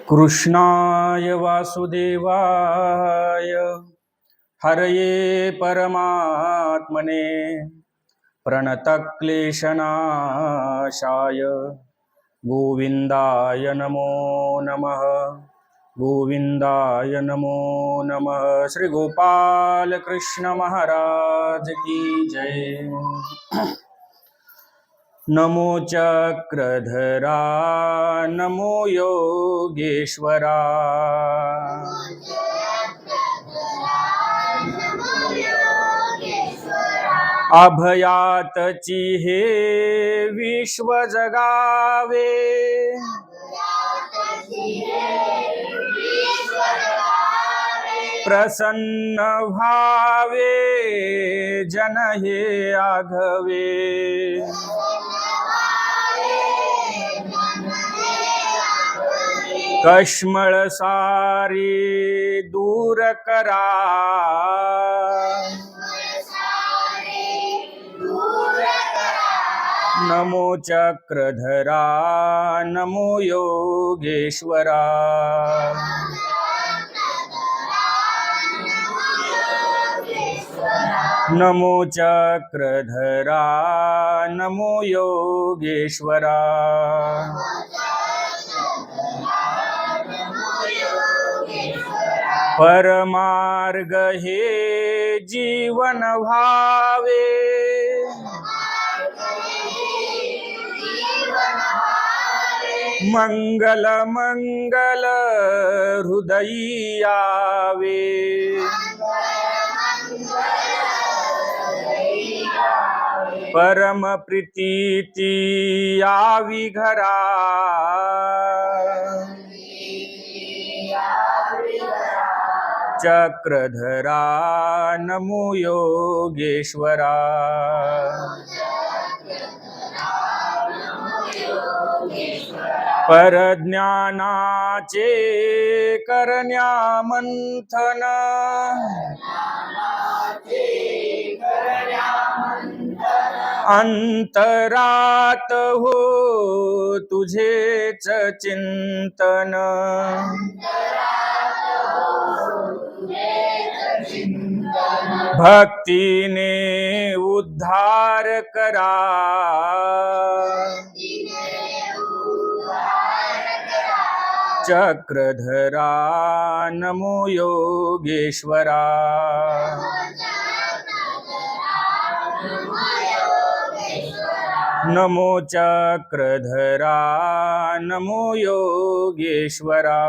कृष्णाय वासुदेवाय हरये परमात्मने प्रणतक्लेशनाशाय गोविंदाय नमो नमः। गोविंदाय नमो नमः। श्री गोपाल कृष्ण महाराज की जय। नमो चक्रधरा नमो योगेश्वरा अभयातची हे विश्व जगावे प्रसन्न भावे जन हे आघवे कश्मळ सारी दूर करा नमो चक्रधरा नमो योगेश्वरा नमो चक्रधरा नमो योगेश्वरा परमार्ग हे जीवन भावे मंगल मंगल हृदयी यावे परम प्रीती यावी घरा चक्रधरा नमो योगेश्वरा परज्ञानाचे करण्या मंथन अंतरात हो तुझेच चिंतन भक्तीने उद्धार करा चक्रधरा नमो योगेश्वरा नमो चक्रधरा नमो योगेश्वरा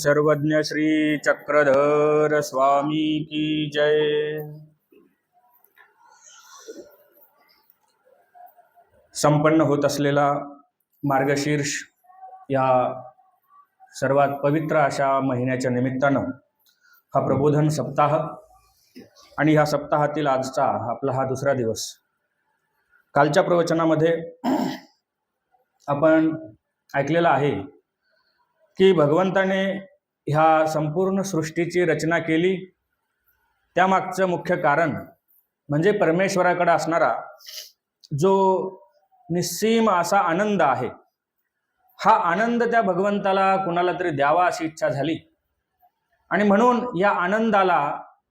सर्वज्ञ श्री चक्रधर स्वामी की जय। संपन्न होत असलेला मार्गशीर्ष या सर्वात पवित्र अशा महिन्याच्या निमित्तानं हा प्रबोधन सप्ताह आणि ह्या सप्ताहातील आजचा आपला हा दुसरा दिवस। कालच्या प्रवचनामध्ये आपण ऐकलेलं आहे की भगवंताने ह्या संपूर्ण सृष्टीची रचना केली, त्यामागचं मुख्य कारण म्हणजे परमेश्वराकडे असणारा जो निस्सीम असा आनंद आहे, हा आनंद त्या भगवंताला कुणाला तरी द्यावा अशी इच्छा झाली आणि म्हणून या आनंदाला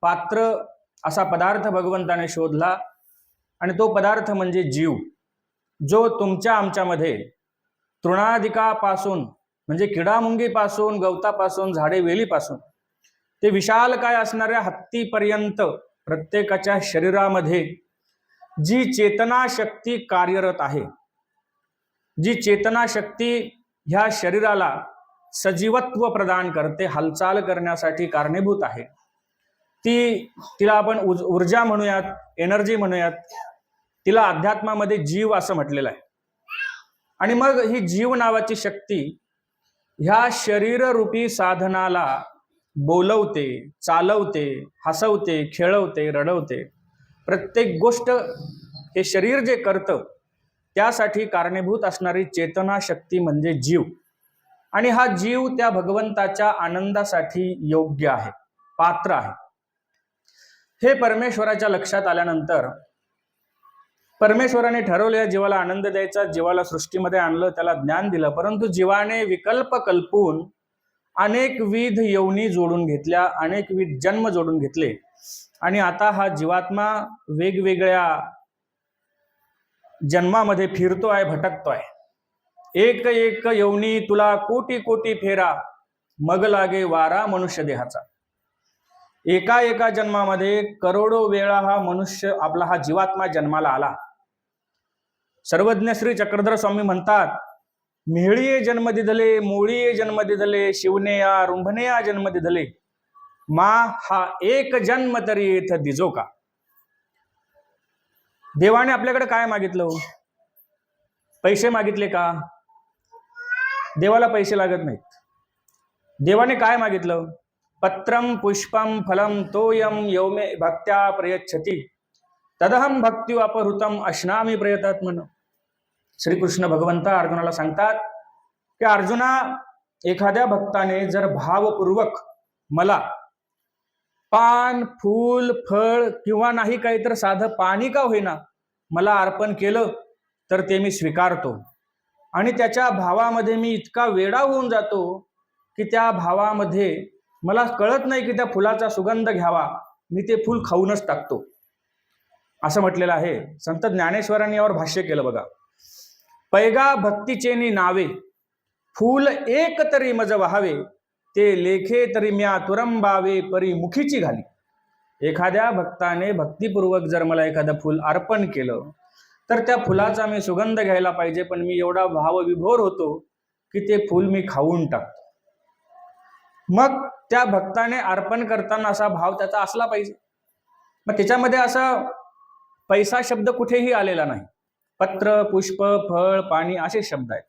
पात्र असा पदार्थ भगवंताने शोधला आणि तो पदार्थ म्हणजे जीव, जो तुमच्या आमच्यामध्ये तृणादिकापासून म्हणजे किडामुंगीपासून, गवतापासून, झाडे वेलीपासून ते विशाल काय असणाऱ्या हत्तीपर्यंत प्रत्येकाच्या शरीरामध्ये जी चेतना शक्ती कार्यरत आहे, जी चेतना शक्ती ह्या शरीराला सजीवत्व प्रदान करते, हालचाल करण्यासाठी कारणीभूत आहे, तिला आपण ऊर्जा म्हणूयात, एनर्जी म्हणूयात, तिला अध्यात्मामध्ये जीव असं म्हटलेलं आहे। आणि मग ही जीव नावाची शक्ती ह्या शरीररूपी साधनाला बोलवते, चालवते, हसवते, खेळवते, रडवते। प्रत्येक गोष्ट हे शरीर जे करतं त्यासाठी कारणीभूत असणारी चेतना शक्ती म्हणजे जीव। आणि हा जीव त्या भगवंताच्या आनंदासाठी योग्य आहे, पात्र आहे। हे परमेश्वराच्या लक्षात आल्यानंतर परमेश्वराने ठरवले जीवाला आनंद द्यायचा, जीवाला सृष्टीमध्ये आणलं, त्याला ज्ञान दिलं, परंतु जीवाने विकल्प कल्पून अनेक विध योनी जोडून घेतल्या, अनेक विध जन्म जोडून घेतले, आणि आता हा जीवात्मा वेगवेगळ्या जन्मामध्ये फिरतोय, भटकतोय. एक एक योनी तुला कोटी कोटी फेरा, मग लागे वारा मनुष्य देहाचा. एका एका जन्मामध्ये करोडो वेळा हा मनुष्य, आपला हा जीवात्मा जन्माला आला. सर्वज्ञ श्री चक्रधर स्वामी म्हणतात, मिहळीये जन्म दिधले, मोळीये जन्म दिधले, शिवने या रुंभने या जन्म दिधले, मा हा एक जन्म तरी येथ दिजो का. देवाने आपल्याकडे काय मागितलं? पैसे मागितले का? देवाला पैसे लागत नाहीत. देवाने काय मागितलं? पत्रम पुष्पम फलम तोयम यौमे भक्त्या प्रयच्छति तदहम भक्ती अपहृतम अश्नामी प्रयतात्मन. श्रीकृष्ण भगवंता अर्जुनाला सांगतात की अर्जुना, एखाद्या भक्ताने जर भावपूर्वक मला पान, फूल, फळ किंवा नाही काही तर साधं पाणी का होईना मला अर्पण केलं तर ते मी स्वीकारतो. आणि त्याच्या भावामध्ये मी इतका वेडा होऊन जातो की त्या भावामध्ये मला कळत नाही की त्या फुलाचा सुगंध घ्यावा, मी ते फूल खाऊनच टाकतो, असं म्हटलेलं आहे. संत ज्ञानेश्वरांनी यावर भाष्य केलं बघा. पैगा भक्तीचेनी नावे, फूल एक तरी मज व्हावे, ते लेखे तरी म्या तुरंबावे, परी मुखीची घाली. एखाद्या भक्ताने भक्तिपूर्वक जर मला एखादं फूल अर्पण केलं तर त्या फुलाचा मी सुगंध घ्यायला पाहिजे, पण मी एवढा भावविभोर होतो की ते फूल मी खाऊन टाकतो. मग त्या भक्ताने अर्पण करताना असा भाव त्याचा असला पाहिजे. मग त्याच्यामध्ये असा पैसा शब्द कुठेही आलेला नाही. पत्र, पुष्प, फळ, पाणी असे शब्द आहेत.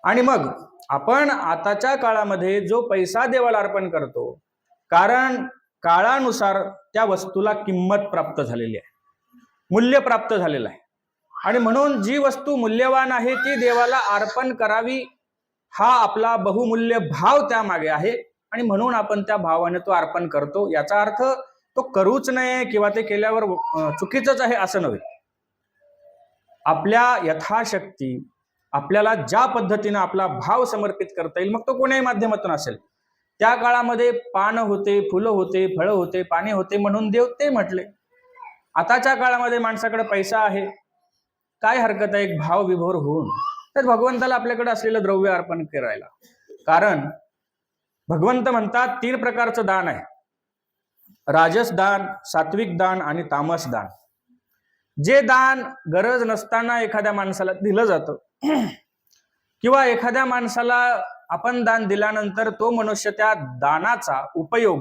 आणि मग आपण आताच्या काळामध्ये जो पैसा देवाला अर्पण करतो, कारण काळानुसार त्या वस्तूला किंमत प्राप्त झालेली आहे, मूल्य प्राप्त झालेलं आहे, आणि म्हणून जी वस्तू मूल्यवान आहे ती देवाला अर्पण करावी, हा आपला बहुमूल्य भाव त्यामागे आहे. आणि म्हणून आपण त्या भावाने तो अर्पण करतो. याचा अर्थ तो करूच नये किंवा ते केल्यावर चुकीचंच आहे असं नव्हे. आपल्या यथाशक्ती आपल्याला ज्या पद्धतीने आपला भाव समर्पित करता येईल, मग तो कोण्याही माध्यमातून असेल. त्या काळामध्ये पान होते, फुलं होते, फळं होते, पाणी होते, म्हणून देव ते म्हटले. आताच्या काळामध्ये माणसाकडे पैसा आहे, काय हरकत आहे एक भाव विभोर होऊन तर भगवंताला आपल्याकडे असलेलं द्रव्य अर्पण करायला. कारण भगवंत म्हणतात 3 प्रकारचं दान आहे: राजस दान, सात्विक दान आणि तामस दान. जे दान गरज नसताना एखाद्या माणसाला दिलं जातं किंवा एखाद्या माणसाला आपण दान दिल्यानंतर तो मनुष्य त्या दानाचा उपयोग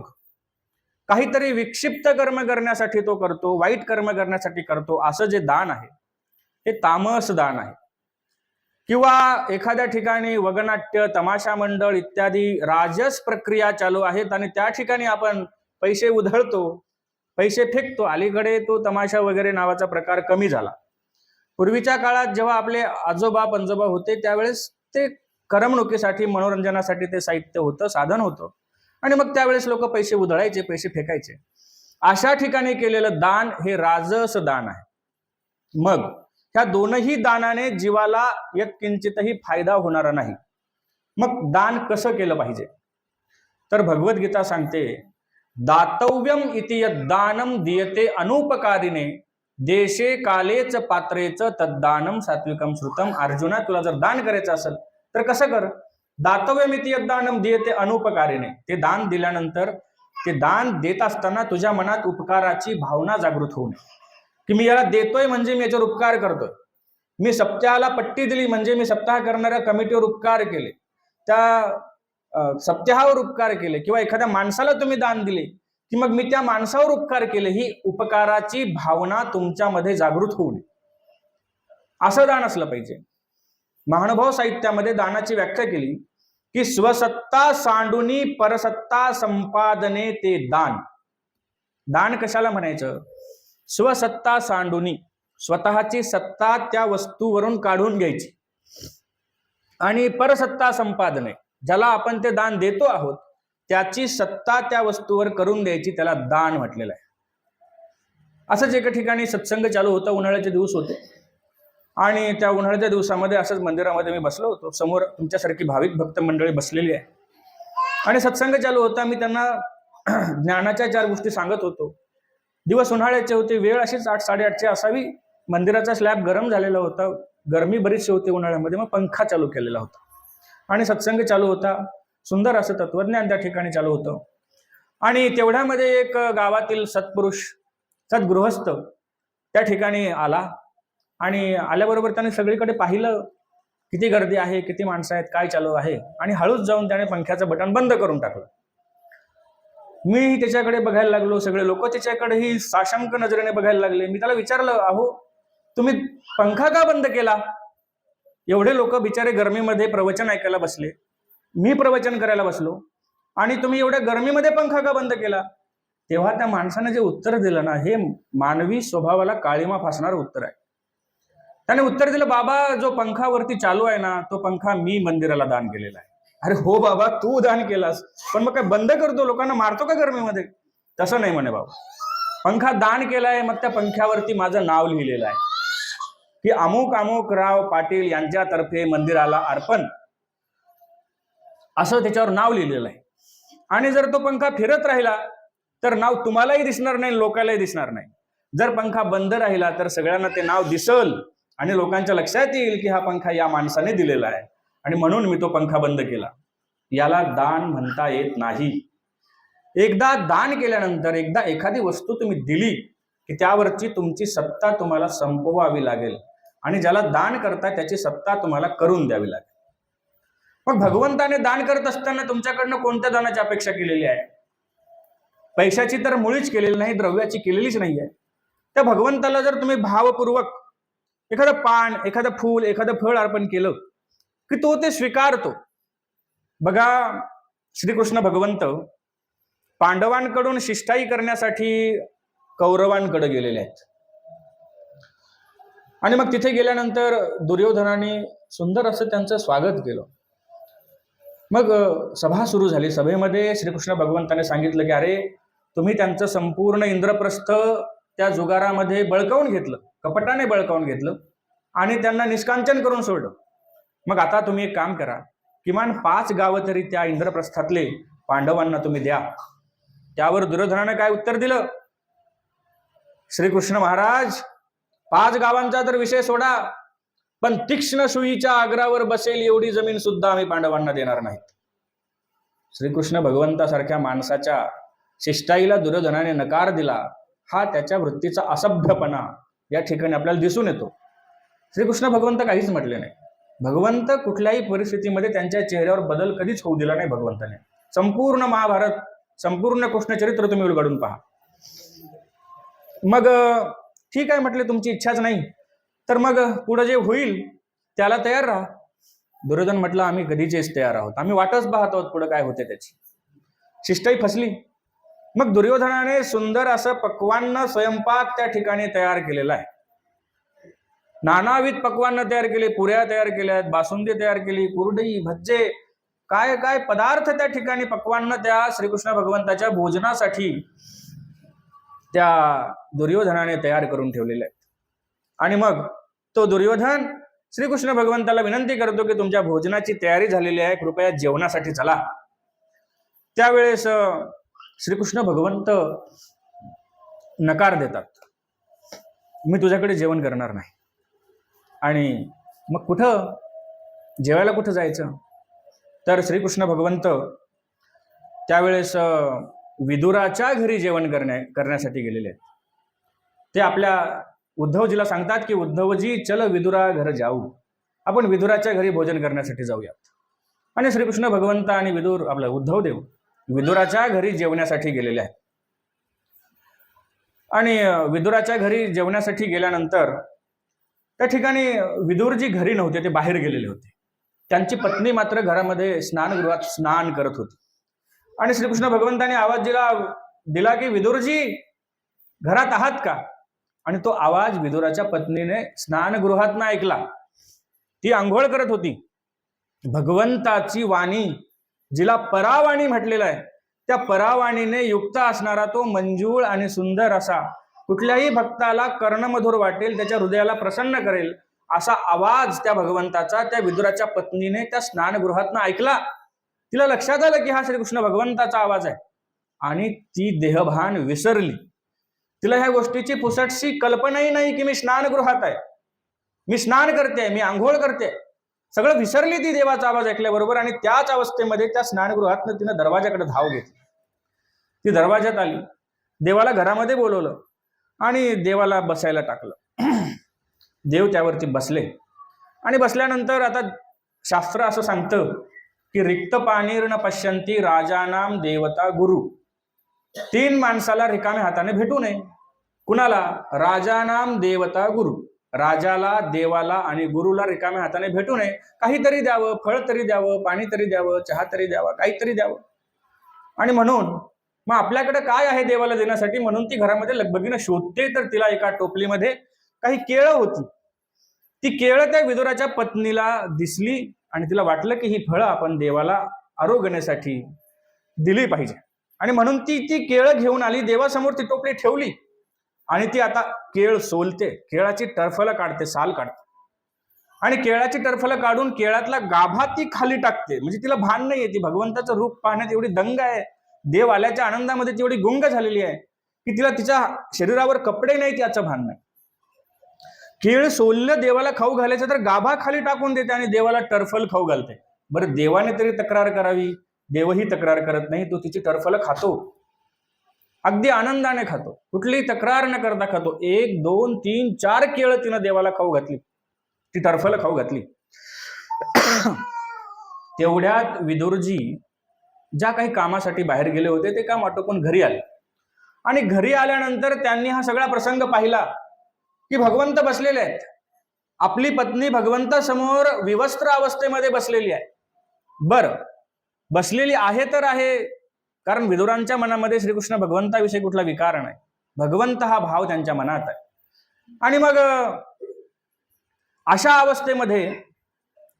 काहीतरी विक्षिप्त कर्म करण्यासाठी तो करतो, वाईट कर्म करण्यासाठी करतो, असं जे दान आहे हे तामस दान आहे. किंवा एखाद्या ठिकाणी वगनाट्य, तमाशा मंडळ इत्यादी राजस प्रक्रिया चालू आहेत आणि त्या ठिकाणी आपण पैसे उधळतो, पैसे फेकतो. अलीकडे तो तमाशा वगैरे नावाचा प्रकार कमी झाला. पूर्वीच्या काळात जेव्हा आपले आजोबा पंजोबा होते त्यावेळेस ते करमणुकीसाठी, मनोरंजनासाठी ते साहित्य होतं, साधन होतं, आणि मग त्यावेळेस लोक पैसे उधळायचे, पैसे फेकायचे. अशा ठिकाणी केलेलं दान हे राजस दान आहे. मग ह्या दोनही दानाने जीवाला यत्किंचितही फायदा होणारा नाही. मग दान कसं केलं पाहिजे? तर भगवद्गीता सांगते, दातव्यम इति यद्दानम दीयते अनुपकारिणे देशे कालेच पात्रेच तद्दानम सात्विकम श्रुतम. अर्जुना, तुला जर दान करायचं असेल तर कसं कर? दातव्यम इति यद्दानम दीयते अनुपकारिणे. ते दान दिल्यानंतर, ते दान देत असताना तुझ्या मनात उपकाराची भावना जागृत होऊ नये, की मी याला देतोय म्हणजे मी याच्यावर उपकार करतोय. मी सप्ताहाला पट्टी दिली म्हणजे मी सप्ताह करणाऱ्या कमिटीवर उपकार केले, त्या सप्ताहावर उपकार केले. किंवा एखाद्या माणसाला तुम्ही दान दिले की मग मी त्या माणसावर उपकार केले, ही उपकाराची भावना तुमच्यामध्ये जागृत होऊ नये, असं दान असलं पाहिजे. महानुभाव साहित्यामध्ये दानाची व्याख्या केली की स्वसत्ता सांडुनी परसत्ता संपादने ते दान. दान कशाला म्हणायचं? स्वसत्ता सांडुनी, स्वतःची सत्ता त्या वस्तूवरून काढून घ्यायची, आणि परसत्ता संपादने, ज्याला आपण ते दान देतो आहोत त्याची सत्ता त्या वस्तूवर करून द्यायची, त्याला दान म्हटलेलं आहे. असंच एका ठिकाणी सत्संग चालू होता, उन्हाळ्याचे दिवस होते आणि त्या उन्हाळ्याच्या दिवसामध्ये असंच मंदिरामध्ये मी बसलो होतो. समोर तुमच्यासारखी भाविक भक्त मंडळी बसलेली आहे आणि सत्संग चालू होता. मी त्यांना ज्ञानाच्या 4 गोष्टी सांगत होतो. दिवस उन्हाळ्याचे होते, वेळ अशीच 8-8:30ची असावी. मंदिराचा स्लॅब गरम झालेला होता, गरमी बरीचशी होती उन्हाळ्यामध्ये. मग पंखा चालू केलेला होता आणि सत्संग चालू होता. सुंदर असं तत्वज्ञान त्या ठिकाणी चालू होतं आणि तेवढ्यामध्ये एक गावातील सत्पुरुष, सद्गृहस्थ त्या ठिकाणी आला आणि आल्याबरोबर त्याने सगळीकडे पाहिलं, किती गर्दी आहे, किती माणसं आहेत, काय चालू आहे आणि हळूच जाऊन त्याने पंख्याचं बटन बंद करून टाकलं. मी त्याच्याकडे बघायला लागलो, सगळे लोक त्याच्याकडेही साशंक नजरेने बघायला लागले. मी त्याला विचारलं, अहो तुम्ही पंखा का बंद केला? एवढे लोक बिचारे गरमीमध्ये प्रवचन ऐकायला बसले, मी प्रवचन करायला बसलो आणि तुम्ही एवढ्या गरमीमध्ये पंखा का बंद केला? तेव्हा त्या माणसाने जे उत्तर दिलं ना, हे मानवी स्वभावाला काळीमा फासणारं उत्तर आहे. त्याने उत्तर दिलं, बाबा जो पंखा वरती चालू आहे ना, तो पंखा मी मंदिराला दान केलेला आहे. अरे हो बाबा, तू दान केलास, पण मग काय बंद करतो, लोकांना मारतो का गरमीमध्ये? तसं नाही म्हणे बाबा, पंखा दान केलाय, मग त्या पंख्यावरती माझं नाव लिहिलेलं आहे की अमुक अमुक राव पाटील यांच्यातर्फे मंदिराला अर्पण, असं त्याच्यावर नाव लिहिलेलं आहे. आणि जर तो पंखा फिरत राहिला तर नाव तुम्हालाही दिसणार नाही, लोकांनाही दिसणार नाही. जर पंखा बंद राहिला तर सगळ्यांना ते नाव दिसल आणि लोकांच्या लक्षात येईल की हा पंखा या माणसाने दिलेला आहे आणि म्हणून मी तो पंखा बंद केला. याला दान म्हणता येत नाही. एकदा दान केल्यानंतर, एकदा एखादी वस्तू तुम्ही दिली की त्यावरची तुमची सत्ता तुम्हाला संपवावी लागेल आणि ज्याला दान करता त्याची सत्ता तुम्हाला करून द्यावी लागेल. मग भगवंताने दान करत असताना तुमच्याकडनं कोणत्या दानाची अपेक्षा केलेली आहे? पैशाची तर मुळीच केलेली नाही, द्रव्याची केलेलीच नाही आहे. त्या भगवंताला जर तुम्ही भावपूर्वक एखादं पान, एखादं फूल, एखादं फळ अर्पण केलं की तो ते स्वीकारतो. बघा, श्रीकृष्ण भगवंत पांडवांकडून शिष्टाई करण्यासाठी कौरवांकडे गेलेले आहेत आणि मग तिथे गेल्यानंतर दुर्योधनाने सुंदर असं त्यांचं स्वागत केलं. मग सभा सुरू झाली. सभेमध्ये श्रीकृष्ण भगवंताने सांगितलं की अरे, तुम्ही त्यांचं संपूर्ण इंद्रप्रस्थ त्या जुगारामध्ये बळकावून घेतलं, कपटाने बळकावून घेतलं आणि त्यांना निष्कांचन करून सोडलं. मग आता तुम्ही एक काम करा, किमान 5 गावं तरी त्या इंद्रप्रस्थातले पांडवांना तुम्ही द्या. त्यावर दुर्योधनाने काय उत्तर दिलं? श्रीकृष्ण महाराज, 5 गावांचा तर विषय सोडा, पण तीक्ष्ण सुईच्या आग्रावर बसेल एवढी जमीन सुद्धा आम्ही पांडवांना देणार नाहीत. श्रीकृष्ण भगवंतासारख्या माणसाच्या शिष्टाईला दुर्योधनाने नकार दिला. हा त्याच्या वृत्तीचा असभ्यपणा या ठिकाणी आपल्याला दिसून येतो. श्रीकृष्ण भगवंत काहीच म्हटले नाही. भगवंत कुठल्याही परिस्थितीमध्ये त्यांच्या चेहऱ्यावर बदल कधीच होऊ दिला नाही भगवंताने. संपूर्ण महाभारत, संपूर्ण कृष्णचरित्र तुम्ही उलगडून पहा. मग ठीक आहे म्हटले, तुमची इच्छाच नाही तर मग पुढे जे होईल त्याला तयार राहा. दुर्योधन म्हटलं, आम्ही कधीचेच तयार आहोत, आम्ही वाटच पाहत आहोत पुढे काय होते त्याची. शिष्टाई फसली. मग दुर्योधनाने सुंदर असं पक्वान्न स्वयंपाक त्या ठिकाणी तयार केलेला आहे. नानाविध पक्वान्न तयार केले, पुऱ्या तयार केल्यात, बासुंदी तयार केली, कुरडई, भज्जे, काय काय पदार्थ त्या ठिकाणी पक्वान्न त्या श्रीकृष्ण भगवंताच्या भोजनासाठी त्या दुर्योधनाने तयार करून ठेवलेले आहेत. आणि मग तो दुर्योधन श्रीकृष्ण भगवंताला विनंती करतो की तुमच्या भोजनाची तयारी झालेली आहे, कृपया जेवणासाठी चला. त्यावेळेस श्रीकृष्ण भगवंत नकार देतात, मी तुझ्याकडे जेवण करणार नाही. आणि मग कुठं जेवायला, कुठं जायचं? तर श्रीकृष्ण भगवंत त्यावेळेस विदुराच्या घरी जेवण करण्यासाठी गेलेले आहेत. ते आपल्या उद्धवजीला सांगतात की उद्धवजी चल विदुरा घर जाऊ, आपण विदुराच्या घरी भोजन करण्यासाठी जाऊयात. आणि श्रीकृष्ण भगवंत आणि विदुर, आपला उद्धवदेव विदुराच्या घरी जेवण्यासाठी गेलेले आहेत. आणि विदुराच्या घरी जेवण्यासाठी गेल्यानंतर त्या ठिकाणी विदुरजी घरी नव्हते, ते बाहेर गेलेले होते. त्यांची पत्नी मात्र घरामध्ये स्नानगृहात स्नान करत होती. आणि श्रीकृष्ण भगवंताने आवाज दिला की विदुरजी घरात आहात का? आणि तो आवाज विदुराच्या पत्नीने स्नानगृहात ऐकला. ती आंघोळ करत होती. भगवंताची वाणी, जिला परावाणी म्हटलेलं आहे, त्या परावाणीने युक्त असणारा तो मंजूळ आणि सुंदर असा कुठल्याही भक्ताला कर्णमधुर वाटेल, त्याच्या हृदयाला प्रसन्न करेल असा आवाज त्या भगवंताचा त्या विदुराच्या पत्नीने त्या स्नानगृहातनं ऐकला. तिला लक्षात आलं की हा श्रीकृष्ण भगवंताचा आवाज आहे आणि ती देहभान विसरली. तिला ह्या गोष्टीची पुसटशी कल्पनाही नाही की मी स्नानगृहात आहे, मी स्नान करते, मी आंघोळ करते. सगळं विसरली ती देवाचा आवाज ऐकल्याबरोबर. आणि त्याच अवस्थेमध्ये त्या स्नानगृहातनं तिनं दरवाजाकडे धाव घेतली. ती दरवाजात आली, देवाला घरामध्ये बोलवलं आणि देवाला बसायला टाकलं. देव त्यावरती बसले आणि बसल्यानंतर आता शास्त्र असं सांगतं की रिक्त पाणीर न पश्यंती राजानाम देवता गुरु. 3 माणसाला रिकाम्या हाताने भेटू नये. कुणाला? राजानाम देवता गुरु. राजाला, देवाला आणि गुरुला रिकाम्या हाताने भेटू नये. काहीतरी द्यावं, फळ तरी द्यावं, पाणी तरी द्यावं, चहा तरी द्यावा, काहीतरी द्यावं. आणि म्हणून मग आपल्याकडे काय आहे देवाला देण्यासाठी, म्हणून ती घरामध्ये लगबगीनं शोधते. तर तिला एका टोपलीमध्ये काही केळं होती. ती केळं त्या विदुराच्या पत्नीला दिसली आणि तिला वाटलं की ही फळं आपण देवाला आरोग्यासाठी दिली पाहिजे. आणि म्हणून ती केळं घेऊन आली, देवासमोर ती टोपली ठेवली आणि ती आता केळ सोलते, केळाची टरफलं काढते, साल काढते. आणि केळाची टरफलं काढून केळातला गाभा ती खाली टाकते. म्हणजे तिला भान नाहीये, ती भगवंताचं रूप पाहण्यात एवढी दंग आहे, देव आल्याच्या आनंदामध्ये ती एवढी गुंग झालेली आहे की तिला तिच्या शरीरावर कपडे नाही त्याचं भान नाही. केळ सोललं देवाला खाऊ घालायचं तर गाभा खाली टाकून देते आणि देवाला टरफल खाऊ घालते. बरं, देवाने तरी तक्रार करावी, देवही तक्रार करत नाही. तो तिची टरफलं खातो, अगदी आनंदाने खातो, कुठलीही तक्रार न करता खातो. 1, 2, 3, 4 केळं तिनं देवाला खाऊ घातली, ती टरफलं खाऊ घातली. तेवढ्यात विदुरजी ज्या काही कामासाठी बाहेर गेले होते ते काम आटोपून घरी आले. आणि घरी आल्यानंतर त्यांनी हा सगळा प्रसंग पाहिला की भगवंत बसलेले आहेत. आपली पत्नी भगवंतासमोर विवस्त्र अवस्थेमध्ये बसलेली आहे. बरं, बसलेली आहे तर आहे, कारण विदुरांच्या मनामध्ये श्रीकृष्ण भगवंताविषयी कुठला विकार नाही, भगवंत हा भाव त्यांच्या मनात आहे. आणि मग अशा अवस्थेमध्ये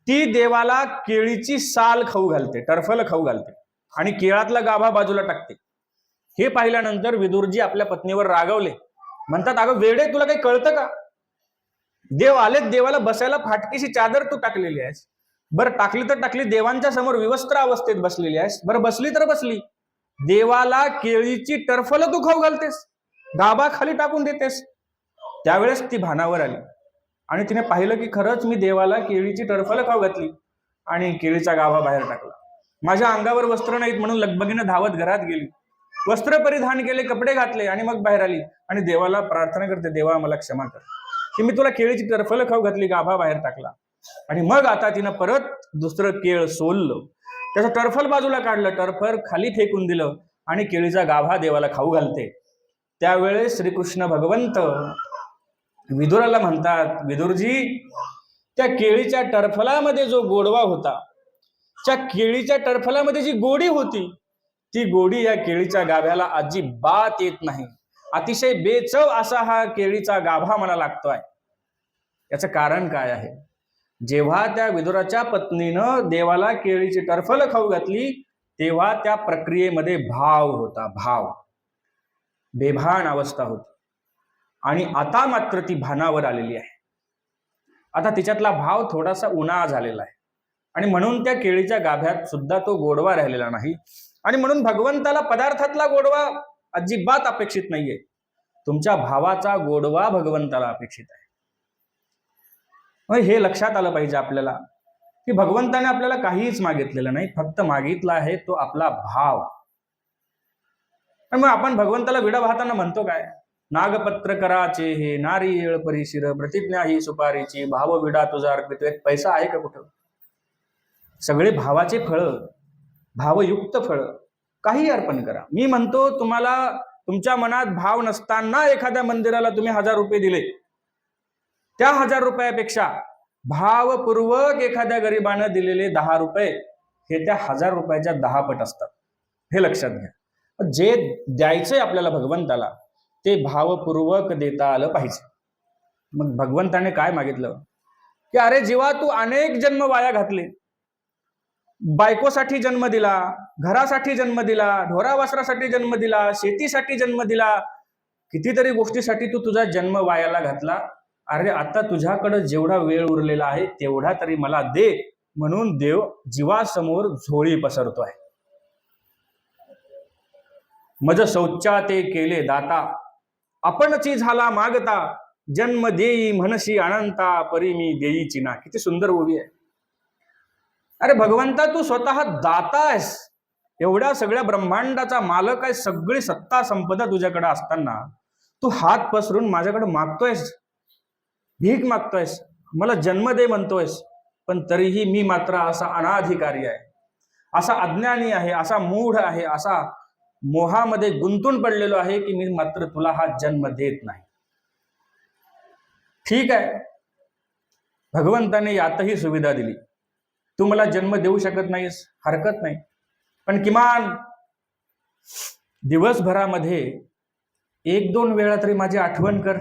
ती देवाला केळीची साल खाऊ घालते, टरफल खाऊ घालते आणि केळातला गाभा बाजूला टाकते. हे पाहिल्यानंतर विदुरजी आपल्या पत्नीवर रागवले. म्हणतात, अगं वेडे, तुला काही कळतं का? देव आलेत, देवाला बसायला फाटकीशी चादर तू टाकलेली आहेस. बरं, टाकली तर टाकली, देवांच्या समोर विवस्त्र अवस्थेत बसलेली आहेस. बरं, बसली तर बसली, देवाला केळीची टरफलं तू खाऊ घालतेस, गाभा खाली टाकून देतेस. त्यावेळेस ती भानावर आली आणि तिने पाहिलं की खरंच मी देवाला केळीची टरफलं खाऊ घातली आणि केळीचा गाभा बाहेर टाकला. माझ्या अंगावर वस्त्र नाहीत म्हणून लगबगीनं धावत घरात गेली, वस्त्र परिधान केले, कपडे घातले आणि मग बाहेर आली आणि देवाला प्रार्थना करते, देवा मला क्षमा कर की मी तुला केळीची टरफलं खाऊ घातली, गाभा बाहेर टाकला. आणि मग आता तिनं परत दुसरं केळ सोललं, त्याचं टरफल बाजूला काढलं, टरफल खाली फेकून दिलं आणि केळीचा गाभा देवाला खाऊ घालते. त्यावेळेस श्रीकृष्ण भगवंत विदुराला म्हणतात, विदुरजी, त्या केळीच्या टरफलामध्ये जो गोडवा होता, त्या केळीच्या टरफलामध्ये जी गोडी होती, ती गोडी या केळीच्या गाभ्याला अजिबात येत नाही. अतिशय बेचव असा हा केळीचा गाभा मला लागतोय. याचं कारण काय आहे? जेव्हा त्या विदुराच्या पत्नीनं देवाला केळीची टरफलं खाऊ घातली तेव्हा त्या प्रक्रियेमध्ये भाव होता, भाव, बेभान अवस्था होती. आणि आता मात्र ती भानावर आलेली आहे. आता तिच्यातला भाव थोडासा उन्हाळा झालेला आहे आणि म्हणून त्या केळीच्या गाभ्यात सुद्धा तो गोडवा राहिलेला नाही. आणि म्हणून भगवंताला पदार्थातला गोडवा अजिबात अपेक्षित नाहीये, तुमच्या भावाचा गोडवा भगवंताला अपेक्षित आहे. हे लक्षात आलं पाहिजे आपल्याला की भगवंताने आपल्याला काहीच मागितलेलं नाही, फक्त मागितला आहे तो आपला भाव. मग आपण भगवंताला विडा वाहताना म्हणतो काय? नागपत्र कराचे हे नारियळ परिशिर, प्रतिज्ञा ही सुपारीची, भाव विडा तुझा अर्पित. एक पैसा आहे का कुठं? सगळे भावाचे फळ, भावयुक्त फळ काही अर्पण करा. मी म्हणतो, तुम्हाला तुमच्या मनात भाव नसताना एखाद्या मंदिराला तुम्ही 1000 रुपये दिले, त्या 1000 रुपयापेक्षा भावपूर्वक एखाद्या गरिबानं दिलेले 10 रुपये हे त्या 1000 रुपयाच्या 10 पट असतात. हे लक्षात घ्या. जे द्यायचंय आपल्याला भगवंताला ते भावपूर्वक देता आलं पाहिजे. मग भगवंताने काय मागितलं की अरे जीवा, तू अनेक जन्म वाया घातले, बायकोसाठी जन्म दिला, घरासाठी जन्म दिला, ढोरावासरासाठी जन्म दिला, शेतीसाठी जन्म दिला, कितीतरी गोष्टीसाठी तू तुझा जन्म वायाला घातला. अरे आता तुझ्याकडे जेवढा वेळ उरलेला आहे तेवढा तरी मला दे, म्हणून देव जीवासमोर झोळी पसरतोय. मज शौच्या ते केले दाता, आपणची झाला मागता, जन्म देई म्हणशी अनंता, परी मी देईची ना. किती सुंदर ओवी आहे. अरे भगवंता, तू स्वतः दाता आहेस, एवढ्या सगळ्या ब्रह्मांडाचा मालक आहे, सगळी सत्ता संपदा तुझ्याकडे असताना तू हात पसरून माझ्याकडे मागतोयस, भीक मागतोयस, मला जन्म दे म्हणतोयस. पण तरीही मी मात्र असा अनाधिकारी आहे, असा अज्ञानी आहे, असा मूढ आहे, असा मोहामध्ये गुंतून पडलेलो आहे की मी मात्र तुला हा जन्म देत नाही. ठीक आहे, भगवंताने यातही सुविधा दिली. तू मला जन्म देऊ शकत नाहीस, हरकत नाही, पण किमान दिवसभरामध्ये 1-2 वेळा तरी माझी आठवण कर.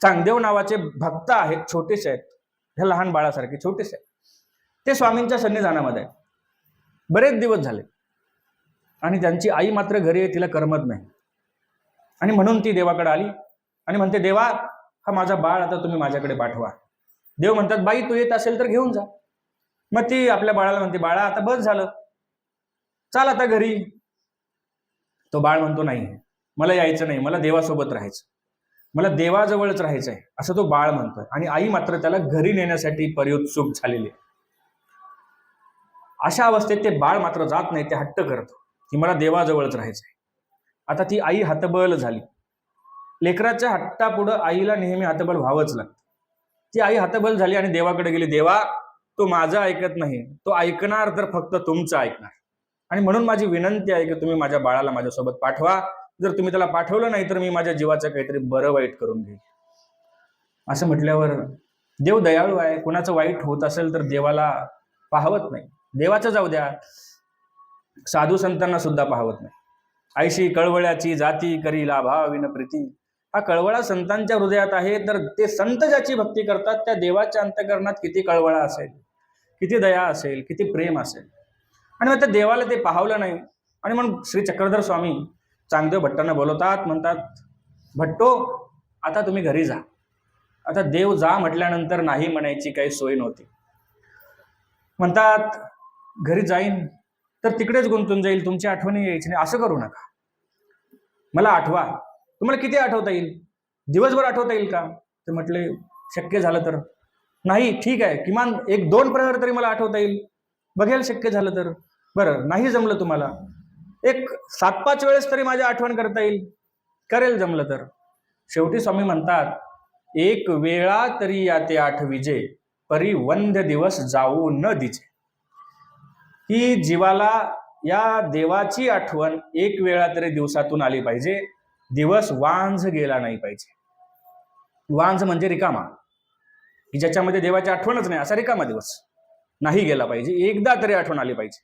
चांगदेव नावाचे भक्त आहेत, छोटेसे आहेत, ह्या लहान बाळासारखे छोटेसे आहेत. ते स्वामींच्या सन्निधानामध्ये आहेत, बरेच दिवस झाले, आणि त्यांची आई मात्र घरी आहे, तिला करमत नाही. आणि म्हणून ती देवाकडे आली आणि म्हणते, देवा, हा माझा बाळ आता तुम्ही माझ्याकडे पाठवा. देव म्हणतात, बाई तू येत असेल तर घेऊन जा. मग ती आपल्या बाळाला म्हणते, बाळा आता बस झालं, चाल आता घरी. तो बाळ म्हणतो, नाही, मला यायचं नाही, मला देवासोबत राहायचं, मला देवाजवळच राहायचंय, असं तो बाळ म्हणतोय. आणि आई मात्र त्याला घरी नेण्यासाठी पर्युत्सुक झालेली आहे. अशा अवस्थेत ते बाळ मात्र जात नाही, ते हट्ट करतं की मला देवाजवळच राहायचंय. आता ती आई हतबल झाली. लेकराच्या हट्टापुढं आईला नेहमी हतबल व्हावंच लागतं. ती आई हतबल झाली आणि देवाकडे गेली. देवा, तो माझं ऐकत नाही, तो ऐकणार तर फक्त तुमचं ऐकणार, आणि म्हणून माझी विनंती आहे की तुम्ही माझ्या बाळाला माझ्यासोबत पाठवा. जर तुम्ही त्याला पाठवलं नाही तर मी माझ्या जीवाचं काहीतरी बरं वाईट करून घेईन. असं म्हटल्यावर देव दयाळू आहे, कुणाचं वाईट होत असेल तर देवाला पाहवत नाही. देवाचं जाऊ द्या, साधू संतांना सुद्धा पाहवत नाही. ऐशी कळवळ्याची जाती करी लाभा विन प्रीती. हा कळवळा संतांच्या हृदयात आहे, तर ते संत ज्याची भक्ती करतात त्या देवाच्या अंतःकरणात किती कळवळा असेल, किती दया असेल, किती प्रेम असेल. आणि मग त्या देवाला ते पाहवलं नाही. आणि म्हणून श्री चक्रधर स्वामी चांगदेव भट्टांना बोलवतात, म्हणतात, भट्टो, आता तुम्ही घरी जा. आता देव जा म्हटल्यानंतर नाही म्हणायची काही सोय नव्हती. म्हणतात, घरी जाईन तर तिकडेच गुंतून जाईल, तुमची आठवणी यायची नाही, असं करू नका, मला आठवा. तुम्हाला किती आठवता येईल, दिवसभर आठवता येईल का? ते म्हटले, शक्य झालं तर. नाही, ठीक आहे, किमान 1-2 प्रहर तरी मला आठवता येईल, बघेल शक्य झालं तर. बरं, नाही जमलं तुम्हाला, एक 7-5 वेळेस तरी माझी आठवण करता येईल, करेल जमलं तर. शेवटी स्वामी म्हणतात, एक वेळा तरी या ते आठविजे, परी वंद्य दिवस जाऊ न दिजे. की जीवाला या देवाची आठवण 1 वेळा तरी दिवसातून आली पाहिजे, दिवस वांझ गेला नाही पाहिजे. वांझ म्हणजे रिकामा, की ज्याच्यामध्ये देवाची आठवणच नाही, असा रिकामा दिवस नाही गेला पाहिजे, एकदा तरी आठवण आली पाहिजे.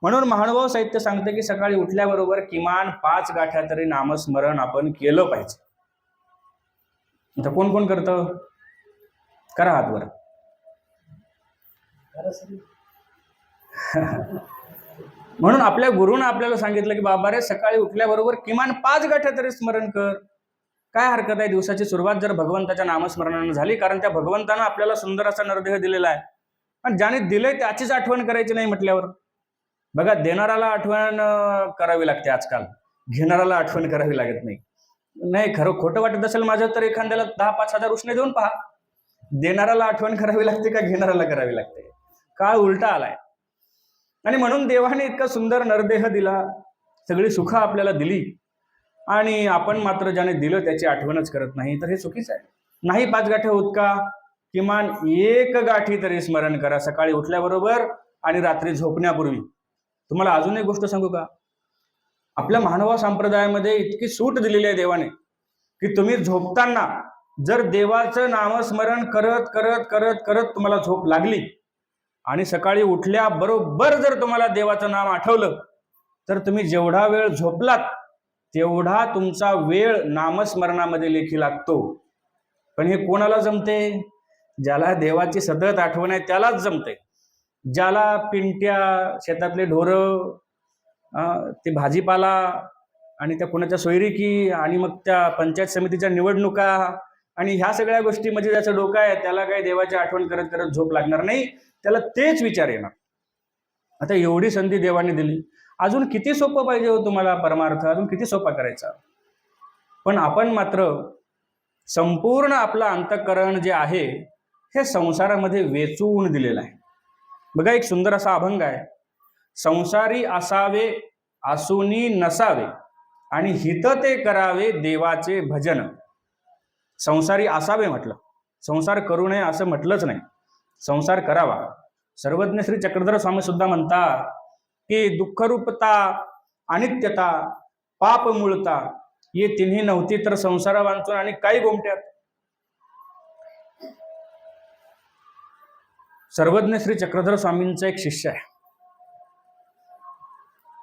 म्हणून महानुभाव साहित्य सांगते की सकाळी उठल्याबरोबर किमान 5 गाठ्या तरी नामस्मरण आपण केलं पाहिजे. आता कोण कोण करतं? करा हातवर. म्हणून आपल्या गुरुनं आपल्याला सांगितलं की बाबा रे, सकाळी उठल्याबरोबर किमान 5 गाठ्या तरी स्मरण कर. काय हरकत आहे, दिवसाची सुरुवात जर भगवंताच्या नामस्मरणाने झाली, कारण त्या भगवंतानं आपल्याला सुंदर असा नरदेह दिलेला आहे, आणि ज्याने दिलंय त्याचीच आठवण करायची नाही म्हटल्यावर. बघा, देणाराला आठवण करावी लागते आजकाल, घेणाराला आठवण करावी लागत नाही. नाही, खरं खोटं वाटत असेल माझं तर एखाद्याला 10-5 हजार उसने देऊन पहा. देणाराला आठवण करावी लागते का घेणाराला करावी लागते? काळ उलटा आलाय. आणि म्हणून देवाने इतका सुंदर नरदेह दिला, सगळी सुख आपल्याला दिली, आणि आपण मात्र ज्याने दिलं त्याची आठवणच करत नाही, तर हे चुकीचं आहे. नाही 5 गाठ्या होत का, किमान 1 गाठी तरी स्मरण करा सकाळी उठल्याबरोबर आणि रात्री झोपण्यापूर्वी. तुम्हाला अजून एक गोष्ट सांगू का? आपल्या महानुभाव संप्रदायामध्ये इतकी सूट दिलेली आहे देवाने की तुम्ही झोपताना जर देवाचं नामस्मरण करत करत करत करत तुम्हाला झोप लागली आणि सकाळी उठल्याबरोबर जर तुम्हाला देवाचं नाम आठवलं, तर तुम्ही जेवढा वेळ झोपलात तेवढा तुमचा वेळ नामस्मरणामध्ये लेखी लागतो. पण हे कोणाला जमते? ज्याला देवाची सतत आठवण आहे त्यालाच जमते. ज्याला पिंट्या, शेतातले ढोरं, ते भाजीपाला, आणि त्या कुणाच्या सोयरीकी आणि मग त्या पंचायत समितीच्या निवडणुका आणि ह्या सगळ्या गोष्टी म्हणजे ज्याचं डोकं आहे त्याला काही देवाची आठवण करत करत झोप लागणार नाही, त्याला तेच विचार येणार. आता एवढी संधी देवाने दिली, अजून किती सोपं पाहिजे हो तुम्हाला परमार्थ, अजून किती सोपा करायचा. पण आपण मात्र संपूर्ण आपलं अंतःकरण जे आहे हे संसारामध्ये वेचून दिलेलं आहे. बघा, एक सुंदर असा अभंग आहे, संसारी असावे आसुनी नसावे आणि हित ते करावे देवाचे भजन. संसारी असावे म्हटलं, संसार करू नये असं म्हटलंच नाही, संसार करावा. सर्वज्ञ श्री चक्रधर स्वामी सुद्धा म्हणतात की दुःखरूपता, अनित्यता, पाप मूळता ये तिन्ही नव्हती तर संसारा वांचून आणि काही गोमट्यात. सर्वज्ञ श्री चक्रधर स्वामींचा एक शिष्य आहे,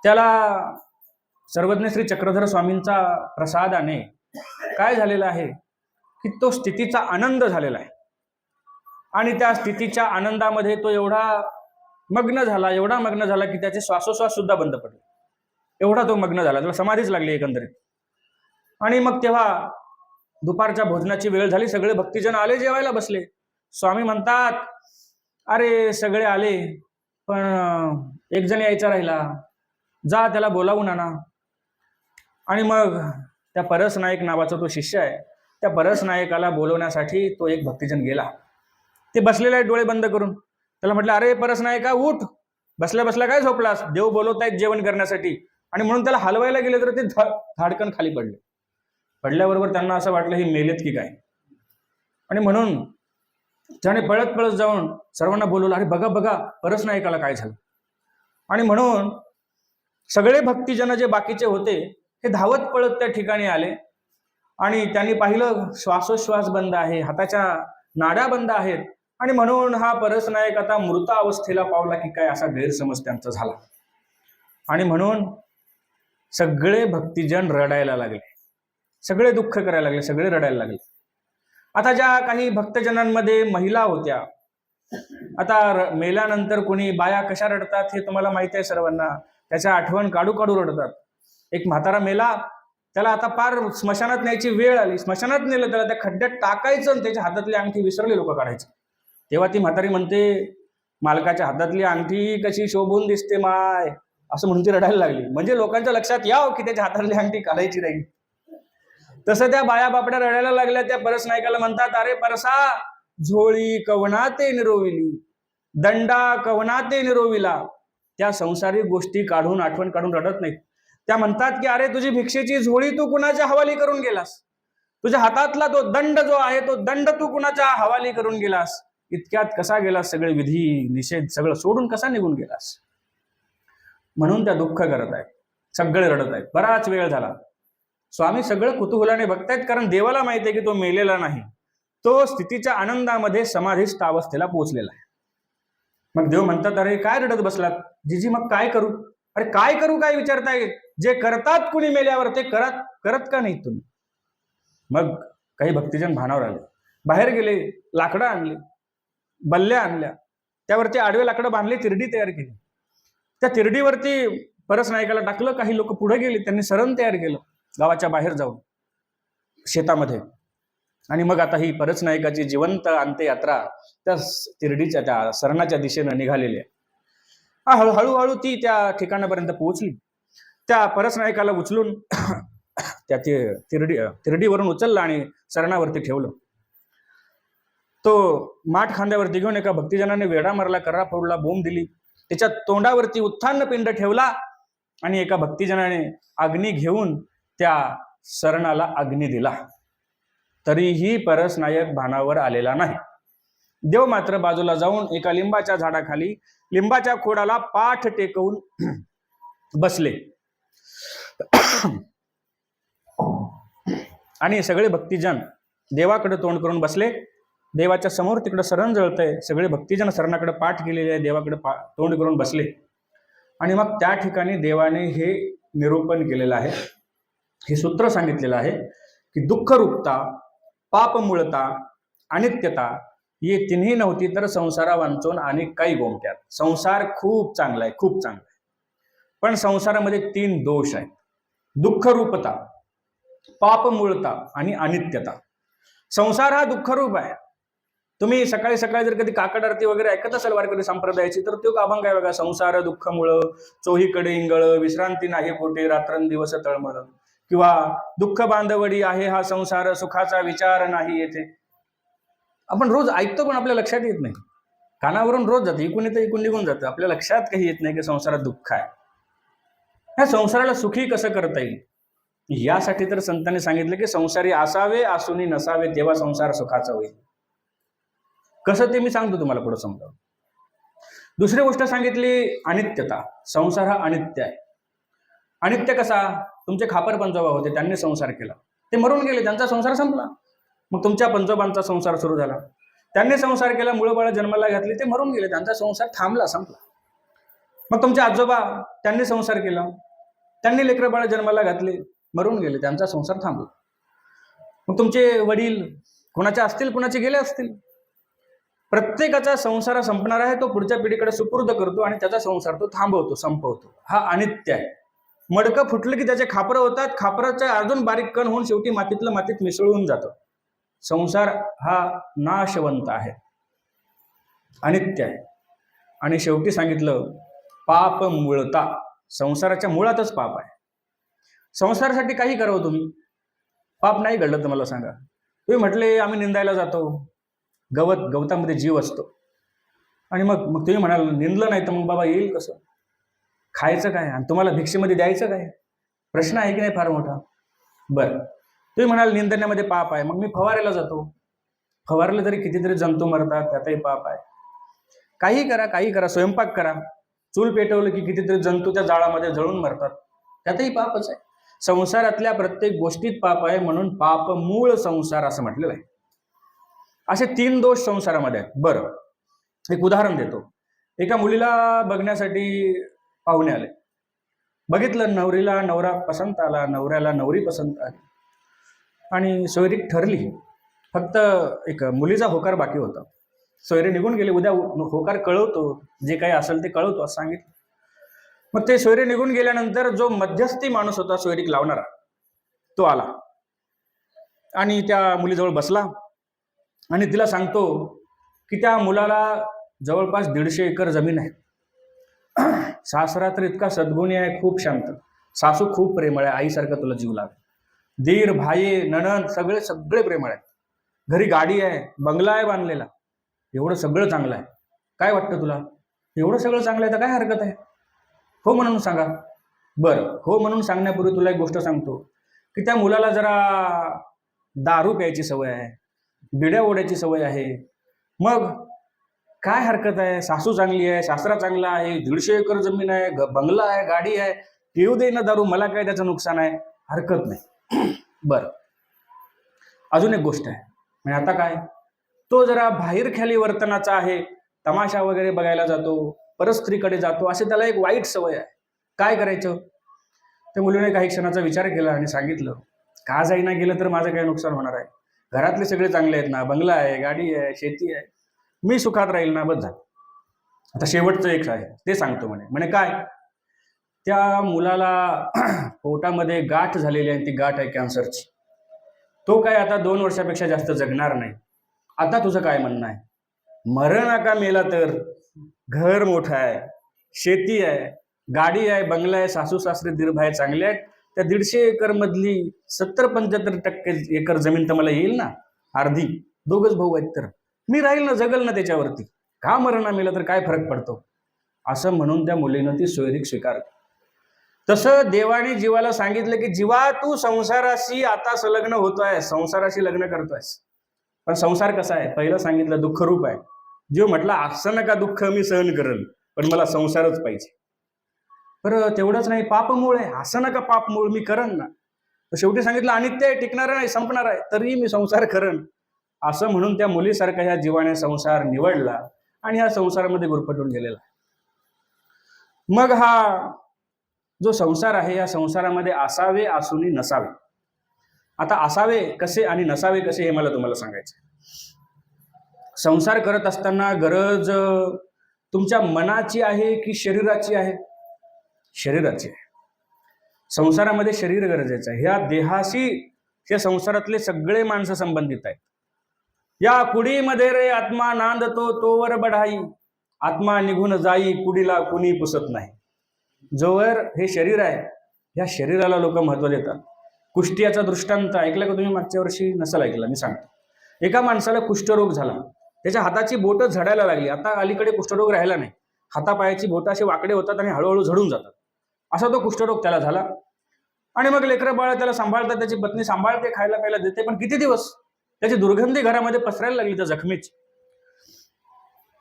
त्याला सर्वज्ञ श्री चक्रधर स्वामींचा प्रसादाने काय झालेलं आहे की तो स्थितीचा आनंद झालेला आहे आणि त्या स्थितीच्या आनंदामध्ये तो एवढा मग्न झाला की त्याचे श्वासोश्वास सुद्धा बंद पडले. एवढा तो मग्न झाला, त्याला समाधीच लागली एकंदरीत. आणि मग तेव्हा दुपारच्या भोजनाची वेळ झाली, सगळे भक्तिजन आले, जेवायला बसले. स्वामी म्हणतात, अरे सगळे आले पण एक जण यायचा राहिला, जा त्याला बोलावून आणा. आणि मग त्या परस नायक नावाचा तो शिष्य आहे, त्या परस नायकाला बोलवण्यासाठी तो एक भक्तिजन गेला. ते बसलेले आहेत डोळे बंद करून. त्याला म्हटलं, अरे परस नायका उठ, बसल्या बसल्या काय झोपलास, देव बोलवत आहेत जेवण करण्यासाठी. आणि म्हणून त्याला हलवायला गेले तर ते धाडकन खाली पडले. पडल्याबरोबर त्यांना असं वाटलं ही मेलेत की काय. आणि म्हणून त्याने पळत पळत जाऊन सर्वांना बोलवलं, अरे बघा बघा परस नायकाला काय झालं. आणि म्हणून सगळे भक्तिजन जे बाकीचे होते हे धावत पळत त्या ठिकाणी आले आणि त्यांनी पाहिलं श्वासोश्वास बंद आहे, हाताच्या नाड्या बंद आहेत. आणि म्हणून हा परस नायक आता मृत अवस्थेला पावला की काय असा गैरसमज त्यांचा झाला. आणि म्हणून सगळे भक्तिजन रडायला लागले, सगळे दुःख करायला लागले, सगळे रडायला लागले. आता ज्या काही भक्तजनांमध्ये महिला होत्या, आता मेल्यानंतर कोणी बाया कशा रडतात हे तुम्हाला माहिती आहे सर्वांना, त्याच्या आठवण काढू काढू रडतात. एक म्हातारा मेला, त्याला आता पार स्मशानात न्यायची वेळ आली, स्मशानात नेलं, त्याला त्या खड्ड्यात टाकायचं आणि त्याच्या हातातली अंगठी विसरले लोक काढायचे. तेव्हा ती म्हातारी म्हणते, मालकाच्या हातातली अंगठी कशी शोभून दिसते माय, असं म्हणून ती रडायला लागली. म्हणजे लोकांच्या लक्षात यावं की त्याच्या हातातली अंगठी काढायची नाही. तसं त्या बाया बापड्या रडायला लागल्या. त्या परस नायकाला म्हणतात, अरे परसा, झोळी कवनाते निरोविली, दंडा कवनाते निरोविला. त्या संसारिक गोष्टी काढून आठवण काढून रडत नाहीत. त्या म्हणतात की अरे तुझी भिक्षेची झोळी तू कुणाच्या हवाली करून गेलास, तुझ्या हातातला तो दंड जो आहे तो दंड तू कुणाच्या हवाली करून गेलास, इतक्यात कसा गेलास, सगळे विधी निषेध सगळं सोडून कसा निघून गेलास. म्हणून त्या दुःख करत आहेत, सगळे रडत आहेत. बराच वेळ झाला. स्वामी सगळं कुतूहलाने बघतायत, कारण देवाला माहिती आहे की तो मेलेला नाही, तो स्थितीच्या आनंदामध्ये समाधीस्थ अवस्थेला पोहोचलेला आहे. मग देव म्हणतात, अरे काय रडत बसलात जिजी, मग काय करू. अरे काय करू काय विचारताय, जे करतात कुणी मेल्यावर ते करत का नाही तुम्ही. मग काही भक्तिजन भानावर आले, बाहेर गेले, लाकडं आणले, बल्ल्या आणल्या, त्यावरती आडवे लाकडं बांधले, तिरडी तयार केली. त्या तिरडीवरती परस नायकाला टाकलं. काही लोक पुढे गेले, त्यांनी सरण तयार केलं गावाच्या बाहेर जाऊन शेतामध्ये. आणि मग आता ही परस नायकाची जिवंत अंत्ययात्रा त्या तिरडीच्या त्या सरणाच्या दिशेनं निघालेली आहे. हळूहळू ती त्या ठिकाणापर्यंत पोहोचली. त्या परस नायकाला उचलून त्या तिरडीवरून उचललं आणि सरणावरती ठेवलं. तो माठ खांद्यावरती घेऊन एका भक्तिजनाने वेढा मारला, कर्रा फोडला, बोंब दिली, त्याच्या तोंडावरती उत्थान पिंड ठेवला आणि एका भक्तिजनाने अग्नी घेऊन त्या सरणाला अग्नी दिला. तरीही परस नायक भानावर आलेला नाही. देव मात्र बाजूला जाऊन एका लिंबाच्या झाडाखाली लिंबाच्या खोडाला पाठ टेकवून बसले. आणि सगळे भक्तिजन देवाकडे तोंड करून बसले. देवाच्या समोर तिकडे सरण जळतंय, सगळे भक्तिजन सरणाकडे पाठ केलेले आहे, देवाकडे तोंड करून बसले. आणि मग त्या ठिकाणी देवाने हे निरूपण केलेलं आहे, हे सूत्र सांगितलेलं आहे की दुःखरूपता, पापमूळता, अनित्यता ये तिन्ही नव्हती तर संसारा वांचून आणि काही गोमट्यात. संसार खूप चांगला आहे, खूप चांगला आहे, पण संसारामध्ये 3 दोष आहेत. दुःखरूपता, पापमूळता आणि अनित्यता. संसार हा दुःखरूप आहे. तुम्ही सकाळी सकाळी जर कधी काकड आरती वगैरे ऐकत असाल वारकरी संप्रदायाची, तर तो अभंग आहे बघा, संसार दुःखमुळ चोहीकडे इंगळ, विश्रांती नाही पोटे रात्रंदिवस तळमळ, किंवा दुःख बांधवडी आहे हा संसार, सुखाचा विचार नाही येथे. आपण रोज ऐकतो पण आपल्या लक्षात येत नाही, कानावरून रोज जातं, इकून येतं इकून निघून जातं, आपल्या लक्षात काही येत नाही की संसारात दुःख आहे. ह्या संसाराला सुखी कसं करता येईल, यासाठी तर संतांनी सांगितलं की संसारी असावे असूनी नसावे, तेव्हा संसार सुखाचा होईल. कसं ते मी सांगतो तुम्हाला पुढे समजावून. दुसरी गोष्ट सांगितली अनित्यता. संसार हा अनित्य आहे. अनित्य कसा? तुमचे खापर पंजोबा होते, त्यांनी संसार केला, ते मरून गेले, त्यांचा संसार संपला. मग तुमच्या पंजोबांचा संसार सुरू झाला, त्यांनी संसार केला, मुलं बाळ जन्माला घातली, ते मरून गेले, त्यांचा संसार थांबला, संपला. मग तुमचे आजोबा, त्यांनी संसार केला, त्यांनी लेकरं बाळ जन्माला घातले, मरून गेले, त्यांचा संसार थांबला. मग तुमचे वडील कुणाचे असतील, कुणाचे गेले असतील. प्रत्येकाचा संसार संपणार आहे, तो पुढच्या पिढीकडे सुपूर्द करतो आणि त्याचा संसार तो थांबवतो, संपवतो. हा अनित्य आहे. मडकं फुटलं की त्याचे खापरं होतात, खापराचा अजून बारीक कण होऊन शेवटी मातीतलं मातीत मिसळून जातं. संसार हा नाशवंत आहे, अनित्य आहे. आणि शेवटी सांगितलं पाप मूळता. संसाराच्या मुळातच पाप आहे. संसारासाठी काही करावं तुम्ही, पाप नाही घडलं तर मला सांगा. तुम्ही म्हटले आम्ही निंदायला जातो, गवतामध्ये जीव असतो, आणि मग तुम्ही म्हणाल निंदलं नाही तर मग बाबा येईल कसं, खायचं काय, आणि तुम्हाला भिक्षेमध्ये द्यायचं काय, प्रश्न आहे की नाही फार मोठा. बरं, तुम्ही म्हणाल निंदण्यामध्ये पाप आहे, मग मी फवारायला जातो, फवारले तरी कितीतरी जंतू मरतात, त्यातही पाप आहे. काही करा, काही करा, स्वयंपाक करा, चूल पेटवलं की कितीतरी जंतू त्या जाळामध्ये जळून मरतात, त्यातही पापच आहे. संसारातल्या प्रत्येक गोष्टीत पाप आहे, म्हणून पाप मूळ संसार असं म्हटलेलं आहे. असे 3 दोष संसारामध्ये आहेत. बरं, एक उदाहरण देतो. एका मुलीला बघण्यासाठी पाहुणे आले, बघितलं, नवरीला नवरा पसंत आला, नवऱ्याला नवरी पसंत आली, आणि सोयरीक ठरली. फक्त एक मुलीचा होकार बाकी होता. सोयरे निघून गेले, उद्या होकार कळवतो, जे काही असेल ते कळवतो असं सांगितलं. मग ते सोयरे निघून गेल्यानंतर जो मध्यस्थी माणूस होता सोयरीक लावणारा, तो आला आणि त्या मुलीजवळ बसला आणि तिला सांगतो की त्या मुलाला जवळपास 150 एकर जमीन आहे. सासरा तर इतका सद्गुणी आहे, खूप शांत, सासू खूप प्रेमळ आहे, आईसारखं तुला जीव लावे, दीर भाई नणंद सगळे सगळे प्रेमळ आहेत, घरी गाडी आहे, बंगला आहे बांधलेला, एवढं सगळं चांगलं आहे. काय वाटतं तुला? एवढं सगळं चांगलं आहे तर काय हरकत आहे? हो म्हणून सांगा. बरं, हो म्हणून सांगण्यापूर्वी तुला एक गोष्ट सांगतो की त्या मुलाला जरा दारू प्यायची सवय आहे, बिड्या ओढायची सवय आहे. मग काय हरकत आहे? सासू चांगली आहे, सासरा चांगला आहे, 150 एकर जमीन आहे, बंगला आहे, गाडी आहे, पिऊ दे ना दारू, मला काय त्याचं नुकसान आहे, हरकत नाही. बरं, अजून एक गोष्ट आहे, म्हणजे आता काय, तो जरा बाहेर खाली वर्तनाचा आहे, तमाशा वगैरे बघायला जातो, परस्त्रीकडे जातो, असे त्याला एक वाईट सवय आहे. काय करायचं? त्या मुलीने काही क्षणाचा विचार केला आणि सांगितलं, का जाईना गेलं तर माझं काय नुकसान होणार आहे, घरातले सगळे चांगले आहेत ना, बंगला आहे, गाडी आहे, शेती आहे, मी सुखात राहील ना, बस झालं. आता शेवटचं एक आहे ते सांगतो. म्हणे काय, त्या मुलाला पोटामध्ये गाठ झालेली आहे, ती गाठ आहे कॅन्सरची. तो काय आता 2 वर्षापेक्षा जास्त जगणार नाही. आता तुझं काय म्हणणं आहे? मरण नका मेला तर, घर मोठं आहे, शेती आहे, गाडी आहे, बंगला आहे, सासू सासरे दीर्घ चांगले आहेत, त्या 150 एकर मधली 70-75% एकर जमीन तर मला येईल ना, अर्धी, दोघच भाऊ आहेत, तर मी राहील ना, जगल ना त्याच्यावरती, का मरण मेला तर काय फरक पडतो, असं म्हणून त्या मुलीनं ती सोयरीक स्वीकारली. तसं देवाने जीवाला सांगितलं की जीवा तू संसाराशी आता संलग्न होतोय, संसाराशी लग्न करतोयस, पण संसार कसा आहे? पहिलं सांगितलं दुःखरूप आहे. जीव म्हटला असं नका दुःख मी सहन करेल, पण मला संसारच पाहिजे. बरं, तेवढंच नाही, पापमूळ आहे, असं नका पापमूळ मी करण ना. तर शेवटी सांगितलं अनित्य आहे, टिकणार नाही, संपणार आहे, तरी मी संसार करण, असं म्हणून त्या मुलीसारखा ह्या जीवाने संसार निवडला आणि ह्या संसारामध्ये गुरफटून गेलेला. मग हा जो संसार आहे, या संसारामध्ये असावे असूनी नसावे. आता असावे कसे आणि नसावे कसे हे मला तुम्हाला सांगायचं. संसार करत असताना गरज तुमच्या मनाची आहे की शरीराची आहे? शरीराची आहे. संसारामध्ये शरीर गरजेचं आहे. ह्या देहाशी या संसारातले सगळे माणसं संबंधित आहेत. या कुडीमध्ये रे आत्मा नांदतो तोवर बढाई, आत्मा निघून जाई कुडीला कुणी पुसत नाही. जोवर हे शरीर आहे, या शरीराला लोक महत्व देतात. कुष्टियाचा दृष्टांत ऐकला का तुम्ही? मागच्या वर्षी नसेल ऐकला, मी सांगतो. एका माणसाला कुष्ठरोग झाला, त्याच्या हाताची बोटं झडायला लागली. आता अलीकडे कुष्ठरोग राहिला नाही, हातापायाची बोटं असे वाकडे होतात आणि हळूहळू झडून जातात. असा तो कुष्ठरोग त्याला झाला. आणि मग लेकरं बाळ त्याला सांभाळतात, त्याची पत्नी सांभाळते, खायला प्यायला देते. पण किती दिवस त्याची दुर्गंधी घरामध्ये पसरायला लागली त्या जखमीची.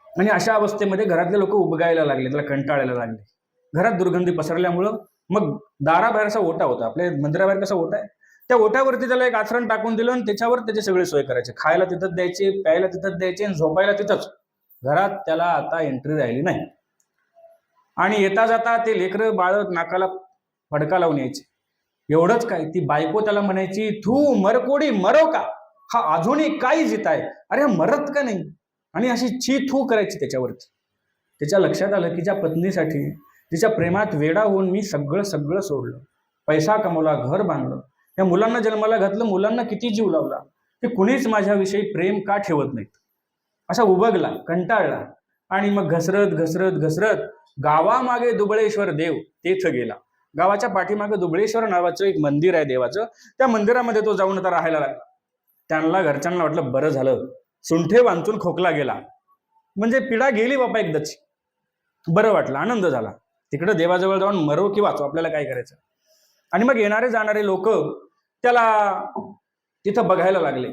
आणि अशा अवस्थेमध्ये घरातले लोक उबगायला लागले, त्याला कंटाळायला लागले. घरात दुर्गंधी पसरल्यामुळं मग दाराबाहेरचा ओटा होता, आपल्या मंदिराबाहेर कसा ओटा आहे, त्या ओट्यावरती त्याला एक आचरण टाकून दिलं आणि त्याच्यावर त्याची सगळी सोय करायची. खायला तिथंच द्यायचे, प्यायला तिथंच द्यायचे आणि झोपायला तिथंच. घरात त्याला आता एंट्री राहिली नाही. आणि येता जाता ते लेकरं बाळ नाकाला फडका लावून यायचे. एवढंच काय, ती बायको त्याला म्हणायची, तू मरकोडी मरो का, हा अजूनही काय जित आहे, अरे हा मरत का नाही. आणि अशी छी थू करायची त्याच्यावरती. त्याच्या लक्षात आलं की ज्या पत्नीसाठी तिच्या प्रेमात वेडा होऊन मी सगळं सोडलं, पैसा कमवला, घर बांधलं, या मुलांना जन्माला घातलं, मुलांना किती जीव लावला, ते कुणीच माझ्याविषयी प्रेम का ठेवत नाहीत. असा उबगला, कंटाळला. आणि मग घसरत गावामागे दुबळेश्वर देव तेथ गेला. गावाच्या पाठीमागे दुबळेश्वर नावाचं एक मंदिर आहे देवाचं. त्या मंदिरामध्ये तो जाऊन आता राहायला लागला. त्यांना घरच्यांना वाटलं बरं झालं, सुंठे वांचून खोकला गेला, म्हणजे पिढा गेली बापा एकदाची. बरं वाटलं, आनंद झाला. तिकडे देवाजवळ जाऊन मरो की वाचो, आपल्याला काय करायचं. आणि मग येणारे जाणारे लोक त्याला तिथं बघायला लागले.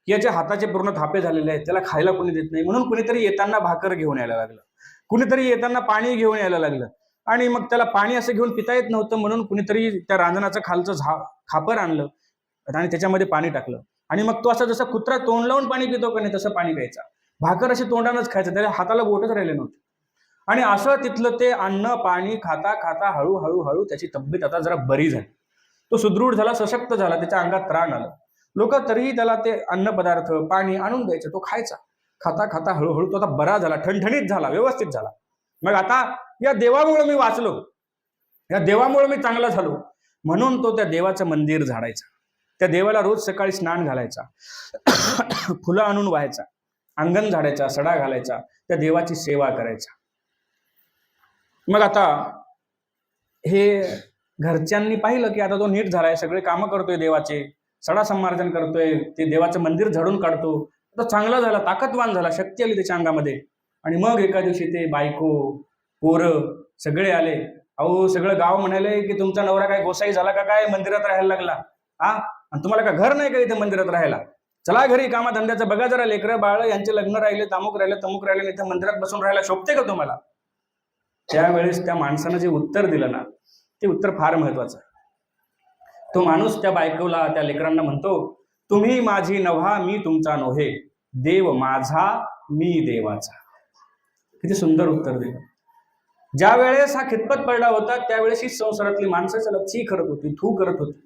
याच्या हाताचे पूर्ण थापे झालेले आहेत, त्याला खायला कोणी देत नाही, म्हणून कुणीतरी येताना भाकर घेऊन यायला लागलं, कुणीतरी येताना पाणी घेऊन यायला लागलं. आणि मग त्याला पाणी असं घेऊन पिता येत नव्हतं, म्हणून कुणीतरी त्या रांजणाचं खालचं खापर आणलं आणि त्याच्यामध्ये पाणी टाकलं. आणि मग तो असं जसं कुत्रा तोंड लावून पाणी पितो का नाही तसं पाणी प्यायचा. भाकर अशी तोंडानंच खायचं, त्याच्या हाताला बोटच राहिले नव्हते. आणि असं तिथलं ते अन्न पाणी खाता खाता हळूहळू त्याची तब्येत आता जरा बरी झाली. तो सुदृढ झाला, सशक्त झाला, त्याच्या अंगात त्राण आलं. लोक तरीही त्याला ते अन्न पदार्थ पाणी आणून द्यायचे, तो खायचा. खाता खाता हळूहळू तो आता बरा झाला, ठणठणीत झाला, व्यवस्थित झाला. मग आता या देवामुळे मी वाचलो, या देवामुळे मी चांगला झालो, म्हणून तो त्या देवाचं मंदिर झाडायचा. त्या देवाला रोज सकाळी स्नान घालायचा, फुलं आणून व्हायचा, अंगण झाडायचा, सडा घालायचा, त्या देवाची सेवा करायचा. मग आता हे घरच्यांनी पाहिलं की आता तो नीट झालाय, सगळे कामं करतोय देवाचे, सडा संमार्जन करतोय, ते देवाचं मंदिर झाडून काढतो, आता चांगला झाला, ताकदवान झाला, शक्ती आली त्याच्या अंगामध्ये. आणि मग एका दिवशी ते बायको पोरं सगळे आले. अहो सगळं गाव म्हणाले की तुमचा नवरा काय गोसाई झाला का काय, मंदिरात राहायला लागला हा, आणि तुम्हाला का घर नाही का इथे मंदिरात राहायला, चला घरी कामाधंद्याचं बघा जरा, लेकरं बाळ यांचे लग्न राहिले, तामुक राहिले, तमुक राहिले, इथं मंदिरात बसून राहायला शोभते का तुम्हाला. त्यावेळेस त्या माणसानं जे उत्तर दिलं ना, ते उत्तर फार महत्वाचं आहे. तो माणूस त्या बायकोला, त्या लेकरांना म्हणतो, तुम्ही माझी नव्हा मी तुमचा नव्हे, देव माझा मी देवाचा. किती सुंदर उत्तर दिलं. ज्या वेळेस हा खितपत पडला होता त्यावेळेस ही संसारातली माणसं त्याला ची करत होती, थू करत होती,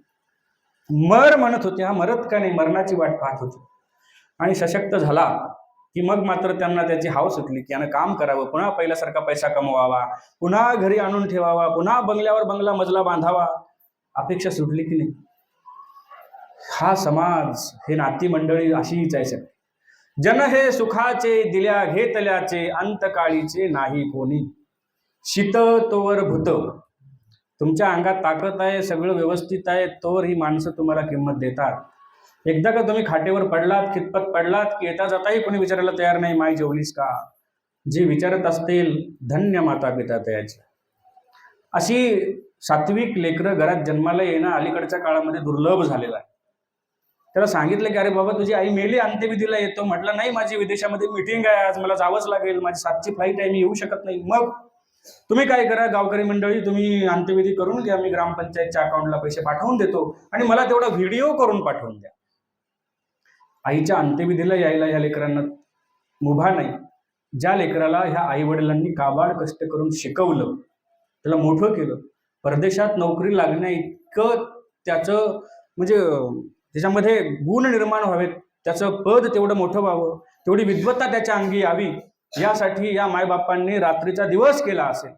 मर म्हणत होते, हा मरत का नाही, मरणाची वाट पाहत होती. आणि सशक्त झाला की मग मात्र त्यांना त्याची हाव सुटली की यानं काम करावं, पुन्हा पहिल्यासारखा पैसा कमवावा, पुन्हा घरी आणून ठेवावा, पुन्हा बंगल्यावर बंगला मजला बांधावा. अपेक्षा सुटली की नाही. हा समाज, हे नाती मंडळी अशीच आहे. जन हे सुखाचे दिल्या घेतल्याचे, अंतकाळीचे नाही कोणी, शीत तोवर भूत. तुमच्या अंगात ताकद आहे, सगळं व्यवस्थित आहे, तोवर ही माणसं तुम्हाला किंमत देतात. एकदा का तुम्ही खाटेवर पडलात, खितपत पडलात की येता जाताही कोणी विचारायला तयार नाही, माय जेवलीस का. जे विचारत असतील धन्य माता पिता त्याची. अशी सात्विक लेकरं घरात जन्माला येणं अलीकडच्या काळामध्ये दुर्लभ झालेलं आहे. त्याला सांगितलं की अरे बाबा तुझी आई मेली, अंत्यविधीला येतो. म्हटलं नाही, माझी विदेशामध्ये मीटिंग आहे आज, मला जावंच लागेल, माझी 7ची फ्लाईट आहे, मी येऊ शकत नाही. मग तुम्ही काय करा, गावकरी मंडळी, तुम्ही अंत्यविधी करून घ्या, मी ग्रामपंचायतच्या अकाउंटला पैसे पाठवून देतो आणि मला तेवढा व्हिडिओ करून पाठवून द्या. आईच्या अंत्यविधीला यायला या लेकरांना मुभा नाही. ज्या लेकराला ह्या आई वडिलांनी काबाड कष्ट करून शिकवलं, त्याला मोठं केलं, परदेशात नोकरी लागण्या इतकं त्याचं म्हणजे त्याच्यामध्ये गुण निर्माण व्हावेत, त्याचं पद तेवढं मोठं व्हावं, तेवढी विद्वत्ता त्याच्या अंगी यावी, यासाठी या मायबापांनी रात्रीचा दिवस केला असेल.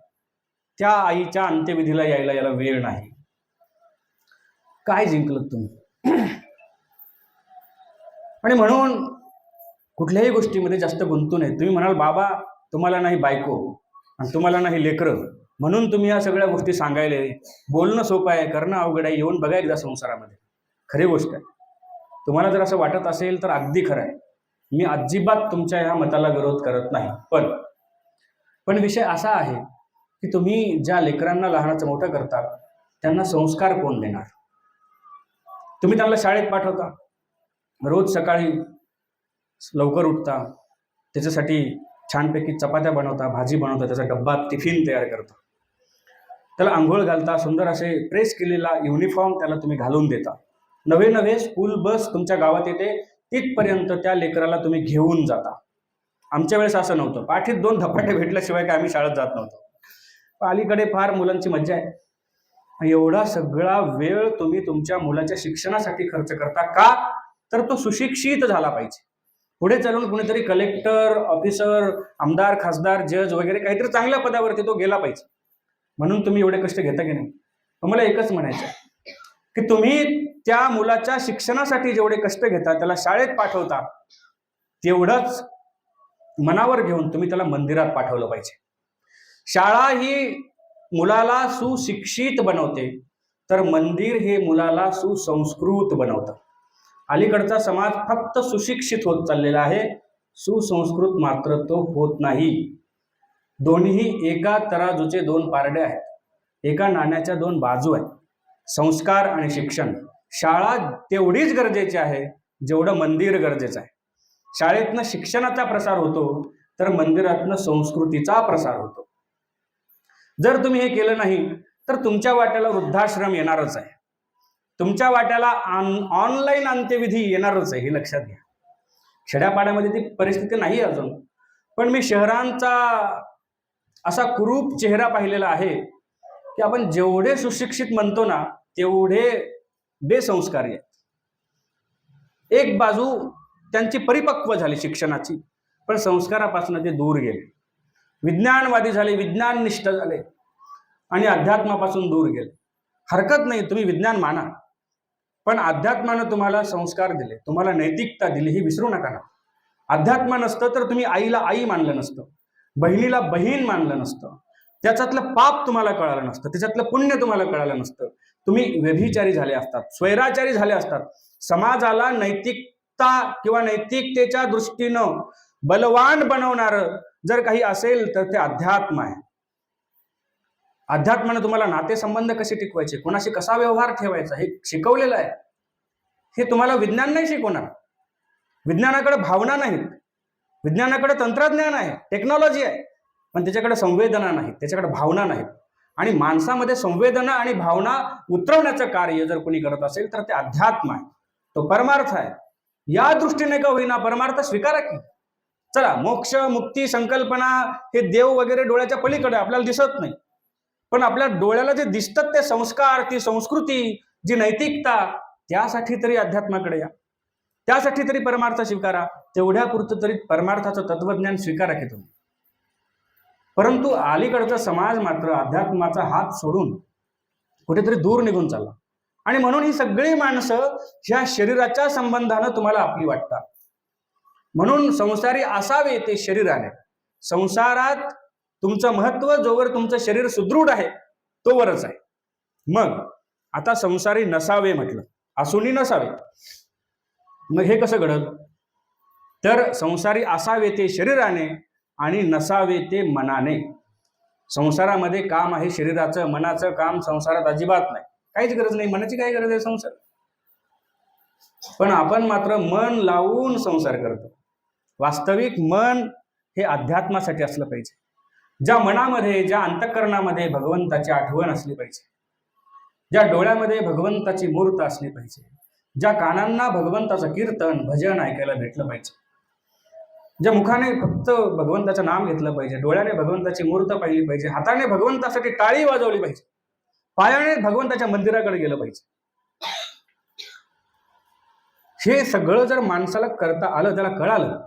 त्या आईच्या अंत्यविधीला यायला याला वेळ नाही. काय जिंकलं तुम्ही? आणि म्हणून कुठल्याही गोष्टीमध्ये जास्त गुंतू नये. तुम्ही म्हणाल बाबा तुम्हाला नाही बायको आणि तुम्हाला नाही लेकरं म्हणून तुम्ही या सगळ्या गोष्टी सांगायला, बोलणं सोपं आहे, करणं अवघड आहे. येऊन बघा एकदा संसारामध्ये, खरी गोष्ट आहे. तुम्हाला जर असं वाटत असेल तर अगदी खरं आहे. मी अजिबात तुमच्या ह्या मताला विरोध करत नाही. पण विषय असा आहे की तुम्ही ज्या लेकरांना लहानाचं मोठं करता त्यांना संस्कार कोण देणार? तुम्ही त्यांना शाळेत पाठवता, रोज सकाळी लवकर उठता, त्याच्यासाठी छानपैकी चपात्या बनवता, भाजी बनवता, त्याचा डब्बा टिफिन तयार करता, त्याला आंघोळ घालता, सुंदर असे प्रेस केलेला युनिफॉर्म त्याला तुम्ही घालून देता, नवे नवे स्कूल बस तुमच्या गावात येते, तिथपर्यंत त्या लेकराला तुम्ही घेऊन जाता. आमच्या वेळेस असं नव्हतं. पाठीत 2 धपाटे भेटल्याशिवाय काय आम्ही शाळेत जात नव्हतो. अलीकडे फार मुलांची मज्जा आहे. एवढा सगळा वेळ तुम्ही तुमच्या मुलाच्या शिक्षणासाठी खर्च करता का? तर तो सुशिक्षित झाला पाहिजे. पुढे चालून कुणीतरी कलेक्टर, ऑफिसर, आमदार, खासदार, जज वगैरे काहीतरी चांगल्या पदावरती तो गेला पाहिजे, म्हणून तुम्ही एवढे कष्ट घेता की नाही? मला एकच म्हणायचं आहे की तुम्ही त्या मुलाच्या शिक्षणासाठी जेवढे कष्ट घेता, त्याला शाळेत पाठवता, तेवढंच मनावर घेऊन तुम्ही त्याला मंदिरात पाठवलं पाहिजे. शाळा ही मुलाला सुशिक्षित बनवते, तर मंदिर हे मुलाला सुसंस्कृत बनवतं. अलीकडचा समाज फक्त सुशिक्षित होत चाललेला आहे, सुसंस्कृत मात्र तो होत नाही. दोन्ही एका तराजूचे 2 पारडे आहेत, एका नाण्याच्या 2 बाजू आहेत. संस्कार आणि शिक्षण. शाळा तेवढीच गरजेची आहे जेवढं मंदिर गरजेचं आहे. शाळेतनं शिक्षणाचा प्रसार होतो, तर मंदिरातनं संस्कृतीचा प्रसार होतो. जर तुम्ही हे केलं नाही तर तुमच्या वाट्याला वृद्धाश्रम येणारच आहे, तुमच्या वाट्याला ऑनलाईन अंत्यविधी येणारच आहे, हे लक्षात घ्या. खेड्यापाड्यामध्ये ती परिस्थिती नाही अजून, पण मी शहरांचा असा कुरूप चेहरा पाहिलेला आहे की आपण जेवढे सुशिक्षित म्हणतो ना, तेवढे बेसंस्कारी आहेत. एक बाजू त्यांची परिपक्व झाली शिक्षणाची, पण संस्कारापासून ते दूर गेले, विज्ञानवादी झाले, विज्ञाननिष्ठ झाले आणि अध्यात्मापासून दूर गेले. हरकत नाही, तुम्ही विज्ञान माना, पण अध्यात्मानं तुम्हाला संस्कार दिले, तुम्हाला नैतिकता दिली, ही विसरू नका ना. अध्यात्म नसतं तर तुम्ही आईला आई मानलं नसतं, बहिणीला बहीण मानलं नसतं, त्याच्यातलं पाप तुम्हाला कळालं नसतं, त्याच्यातलं पुण्य तुम्हाला कळालं नसतं. तुम्ही व्यभिचारी झाले असतात, स्वैराचारी झाले असतात. समाजाला नैतिकता किंवा नैतिकतेच्या दृष्टीनं बलवान बनवणारं जर काही असेल तर ते अध्यात्म आहे. अध्यात्मानं तुम्हाला नातेसंबंध कसे टिकवायचे, कोणाशी कसा व्यवहार ठेवायचा हे शिकवलेलं आहे. हे तुम्हाला विज्ञान नाही शिकवणार. विज्ञानाकडे भावना नाहीत, विज्ञानाकडे तंत्रज्ञान आहे, टेक्नॉलॉजी आहे, पण त्याच्याकडे संवेदना नाही, त्याच्याकडे भावना नाहीत. आणि माणसामध्ये संवेदना आणि भावना उतरवण्याचं कार्य जर कोणी करत असेल तर ते अध्यात्म आहे, तो परमार्थ आहे. या दृष्टीने का होईना परमार्थ स्वीकारा की. चला, मोक्ष, मुक्ती, संकल्पना हे देव वगैरे डोळ्याच्या पलीकडे आपल्याला दिसत नाही, पण आपल्या डोळ्याला जे दिसतात ते संस्कार, ती संस्कृती, जी नैतिकता, त्यासाठी तरी अध्यात्माकडे या, त्यासाठी तरी परमार्थ स्वीकारा. तेवढ्यापुरतं तरी परमार्थाचं तत्वज्ञान स्वीकारा की तुम्ही. परंतु अलीकडचा समाज मात्र अध्यात्माचा हात सोडून कुठेतरी दूर निघून चालला, आणि म्हणून ही सगळी माणसं ह्या शरीराच्या संबंधानं तुम्हाला आपली वाटतात. म्हणून संसारी असावे ते शरीराने. संसारात तुमचं महत्व जोवर तुमचं शरीर सुदृढ आहे तोवरच आहे. मग आता संसारी नसावे म्हटलं, असूनही नसावे, मग हे कसं घडल? तर संसारी असावे ते शरीराने आणि नसावे ते मनाने. संसारामध्ये काम आहे शरीराचं, मनाचं काम संसारात अजिबात नाही, काहीच गरज नाही. मनाची काय गरज आहे संसार? पण आपण मात्र मन लावून संसार करतो. वास्तविक मन हे अध्यात्मासाठी असलं पाहिजे. ज्या मनामध्ये, ज्या अंतःकरणामध्ये भगवंताची आठवण असली पाहिजे, ज्या डोळ्यामध्ये भगवंताची मूर्त असली पाहिजे, ज्या कानांना भगवंताचं कीर्तन, भजन ऐकायला भेटलं पाहिजे, ज्या मुखाने फक्त भगवंताचं नाम घेतलं पाहिजे, डोळ्याने भगवंताची मूर्त पाहिली पाहिजे, हाताने भगवंतासाठी टाळी वाजवली पाहिजे, पायाने भगवंताच्या मंदिराकडे गेलं पाहिजे. हे सगळं जर माणसाला करता आलं, त्याला कळालं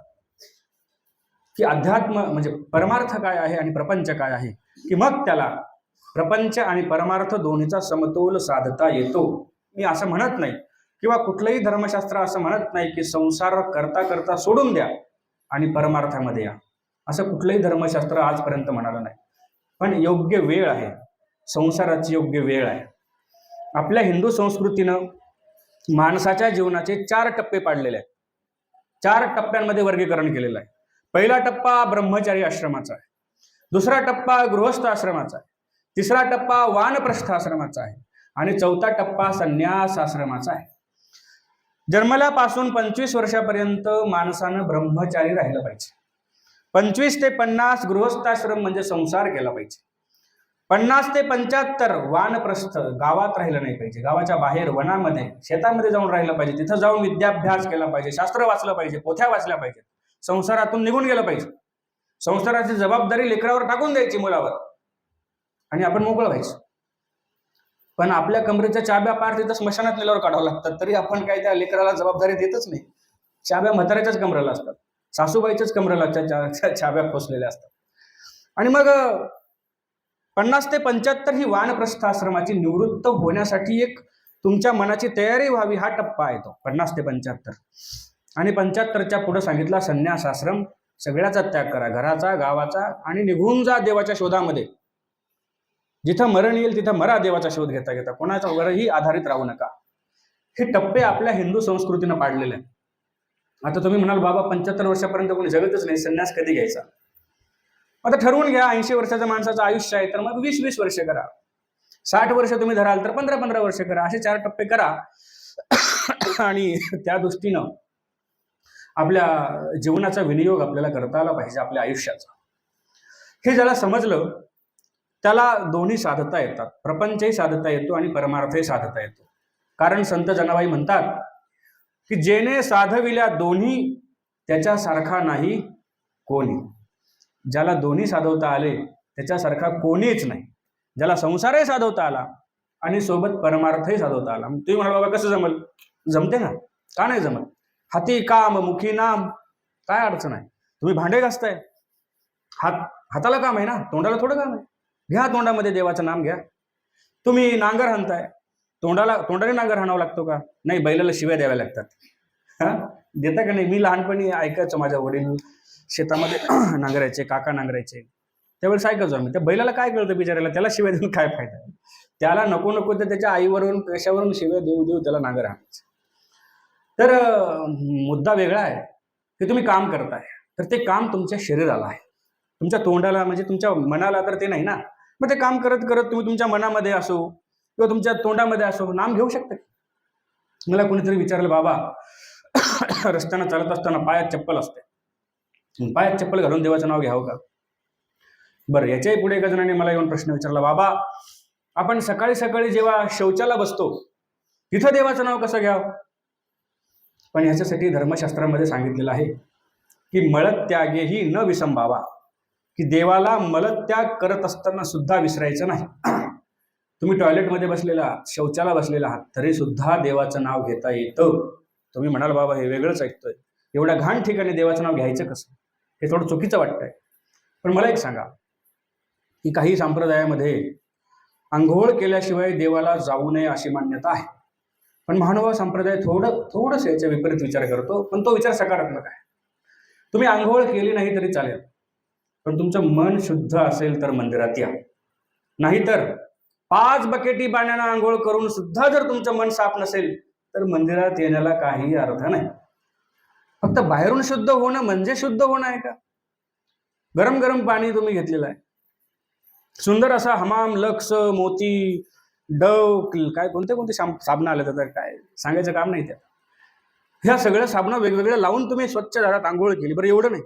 की अध्यात्म म्हणजे परमार्थ काय आहे आणि प्रपंच काय आहे, की मग त्याला प्रपंच आणि परमार्थ दोन्हीचा समतोल साधता येतो. मी असं म्हणत नाही, किंवा कुठलंही धर्मशास्त्र असं म्हणत नाही की संसार करता करता सोडून द्या आणि परमार्थामध्ये या. असं कुठलंही धर्मशास्त्र आजपर्यंत म्हणालं नाही. पण योग्य वेळ आहे, संसाराची योग्य वेळ आहे. आपल्या हिंदू संस्कृतीनं माणसाच्या जीवनाचे 4 टप्पे पाडलेले आहेत. 4 टप्प्यांमध्ये वर्गीकरण केलेलं आहे. पहिला टप्पा ब्रह्मचारी आश्रमाचा आहे, दुसरा टप्पा गृहस्थ आश्रमाचा आहे, तिसरा टप्पा वानप्रस्थ आश्रमाचा आहे आणि चौथा टप्पा संन्यास आश्रमाचा आहे. जन्मल्यापासून 25 वर्षापर्यंत माणसानं ब्रह्मचारी राहिलं पाहिजे. 25 ते 50 गृहस्थाश्रम म्हणजे संसार केला पाहिजे. 50 ते 75 वानप्रस्थ, गावात राहिलं नाही पाहिजे, गावाच्या बाहेर वनामध्ये शेतामध्ये जाऊन राहिलं पाहिजे, तिथं जाऊन विद्याभ्यास केला पाहिजे, शास्त्र वाचलं पाहिजे, पोथ्या वाचल्या पाहिजे, संसारातून निघून गेलं पाहिजे. संसाराची जबाबदारी लेकरावर टाकून द्यायची, मुलावर, आणि आपण मोकळं व्हायचं. पण आपल्या कमरेच्या चाब्या पार तिथं स्मशानात नेल्यावर काढावं लागतात, तरी आपण काय त्या लेकराला जबाबदारी देतच नाही. चाब्या म्हाताऱ्याच्याच कमरेला असतात, सासूबाईच्याच कमरेला चाब्या खोसलेल्या असतात. आणि मग 50 ते 75 ही वानप्रस्थ आश्रमाची निवृत्त होण्यासाठी एक तुमच्या मनाची तयारी व्हावी, हा टप्पा आहे तो 50 ते 75. आणि 75च्या पुढे सांगितला संन्यास आश्रम. सगळ्याचा त्याग करा, घराचा, गावाचा, आणि निघून जा देवाच्या शोधामध्ये. जिथं मरण येईल तिथं मरा, देवाचा शोध घेता घेता, कोणाच्या वरही आधारित राहू नका. हे टप्पे आपल्या हिंदू संस्कृतीनं पाडलेले आहेत. आता तुम्ही म्हणाल बाबा 75 वर्षापर्यंत कोणी जगतच नाही, संन्यास कधी घ्यायचा? आता ठरवून घ्या, 80 वर्षाच्या माणसाचं आयुष्य आहे तर मग 20-20 वर्ष करा. 60 वर्ष तुम्ही धराल तर 15-15 वर्ष करा. असे 4 टप्पे करा. आणि त्या दृष्टीनं आपल्या जीवनाचा विनियोग आपल्याला करता आला पाहिजे, आपल्या आयुष्याचा. हे ज्याला समजलं त्याला दोन्ही साधता येतात, प्रपंचही साधता येतो आणि परमार्थही साधता येतो. कारण संत जनाबाई म्हणतात की जेने साधविल्या दोन्ही त्याच्यासारखा नाही कोणी. ज्याला दोन्ही साधवता आले त्याच्यासारखा कोणीच नाही. ज्याला संसारही साधवता आला आणि सोबत परमार्थही साधवता आला. तुम्ही म्हणाल बाबा कसं जमल? जमते ना, का नाही जमल? हाती काम मुखी नाम, काय अडचण आहे? तुम्ही भांडे घासताय, हाताला काम आहे ना, तोंडाला थोडं काम आहे. घ्या तोंडामध्ये देवाचं नाम घ्या. तुम्ही नांगर हाणताय, तोंडाने नांगर हाणावं लागतो का? नाही, बैलाला शिव्या द्याव्या लागतात. देता का नाही? मी लहानपणी ऐकायचो, माझ्या वडील शेतामध्ये नांगरायचे, काका नांगरायचे, त्यावेळेस ऐकायचो आम्ही. त्या बैलाला काय कळतं बिचारायला, त्याला शिव्या देऊन काय फायदा? त्याला नको नको तर त्याच्या आईवरून पेशावरून शिव्या देऊ देऊ त्याला नांगर हाणायचं. तर मुद्दा वेगळा आहे की तुम्ही काम करताय तर ते काम तुमच्या शरीराला आहे, तुमच्या तोंडाला म्हणजे तुमच्या मनाला तर ते नाही ना. मग ते काम करत करत तुम्ही तुमच्या मनामध्ये असो किंवा तुमच्या तोंडामध्ये असो नाम घेऊ शकता. मला कोणीतरी विचारलं, बाबा रस्त्यानं चालत असताना पायात चप्पल असते, पायात चप्पल घालून देवाचं नाव घ्यावं का? बरं, याच्याही पुढे एका जणांनी मला येऊन प्रश्न विचारला, बाबा आपण सकाळी सकाळी जेव्हा शौचाला बसतो तिथं देवाचं नाव कसं घ्यावं? पण ह्याच्यासाठी धर्मशास्त्रामध्ये सांगितलेलं आहे की मलत्यागेही न विसंभावा, की देवाला मलत्याग करत असताना सुद्धा विसरायचं नाही. तुम्ही टॉयलेटमध्ये बसलेला आहात, शौचाला बसलेला आहात, तरी सुद्धा देवाचं नाव घेता येतं. तुम्ही म्हणाल बाबा हे वेगळंच ऐकतोय, एवढ्या घाण ठिकाणी देवाचं नाव घ्यायचं कसं? हे थोडं चुकीचं वाटतंय. पण मला एक सांगा की काही संप्रदायामध्ये आंघोळ केल्याशिवाय देवाला जाऊ नये अशी मान्यता आहे. पण महानुभाव संप्रदाय थोडंसं याच्या विपरीत विचार करतो, पण तो विचार सकारात्मक आहे. तुम्ही आंघोळ केली नाही तरी चालेल, पण तुमचं मन शुद्ध असेल तर मंदिरात या. नाहीतर 5 बकेटी पाण्यानं आंघोळ करून सुद्धा जर तुमचं मन साफ नसेल तर मंदिरात येण्याला काही अर्थ नाही. फक्त बाहेरून शुद्ध होणं म्हणजे शुद्ध होणं आहे का? गरम गरम पाणी तुम्ही घेतलेलं आहे, सुंदर असा हमाम, लक्स, मोती, डव, काय कोणते साबणं आले तर काय सांगायचं काम नाही. त्यात ह्या सगळ्या साबणं वेगवेगळ्या लावून तुम्ही स्वच्छ झाडात आंघोळ केली. बरं एवढं नाही,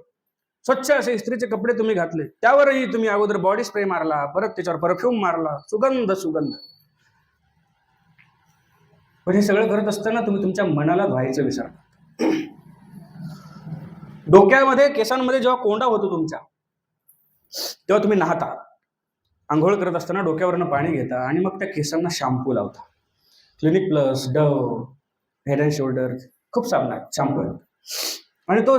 स्वच्छ असे इस्त्रीचे कपडे तुम्ही घातले, त्यावरही तुम्ही अगोदर बॉडी स्प्रे मारला, परत त्याच्यावर परफ्यूम मारला, सुगंध. पण हे सगळं करत असताना तुम्ही तुमच्या मनाला धुवायचं विसरता. डोक्यामध्ये, केसांमध्ये जेव्हा कोंडा होतो तुमच्या, तेव्हा तुम्ही नाहता. आंघोळ करत असताना डोक्यावरनं पाणी घेता आणि मग त्या केसांना शॅम्पू लावता. Clinic plus, Dove, head and shoulder, खूप साबण आहेत, शॅम्पू आहेत. आणि तो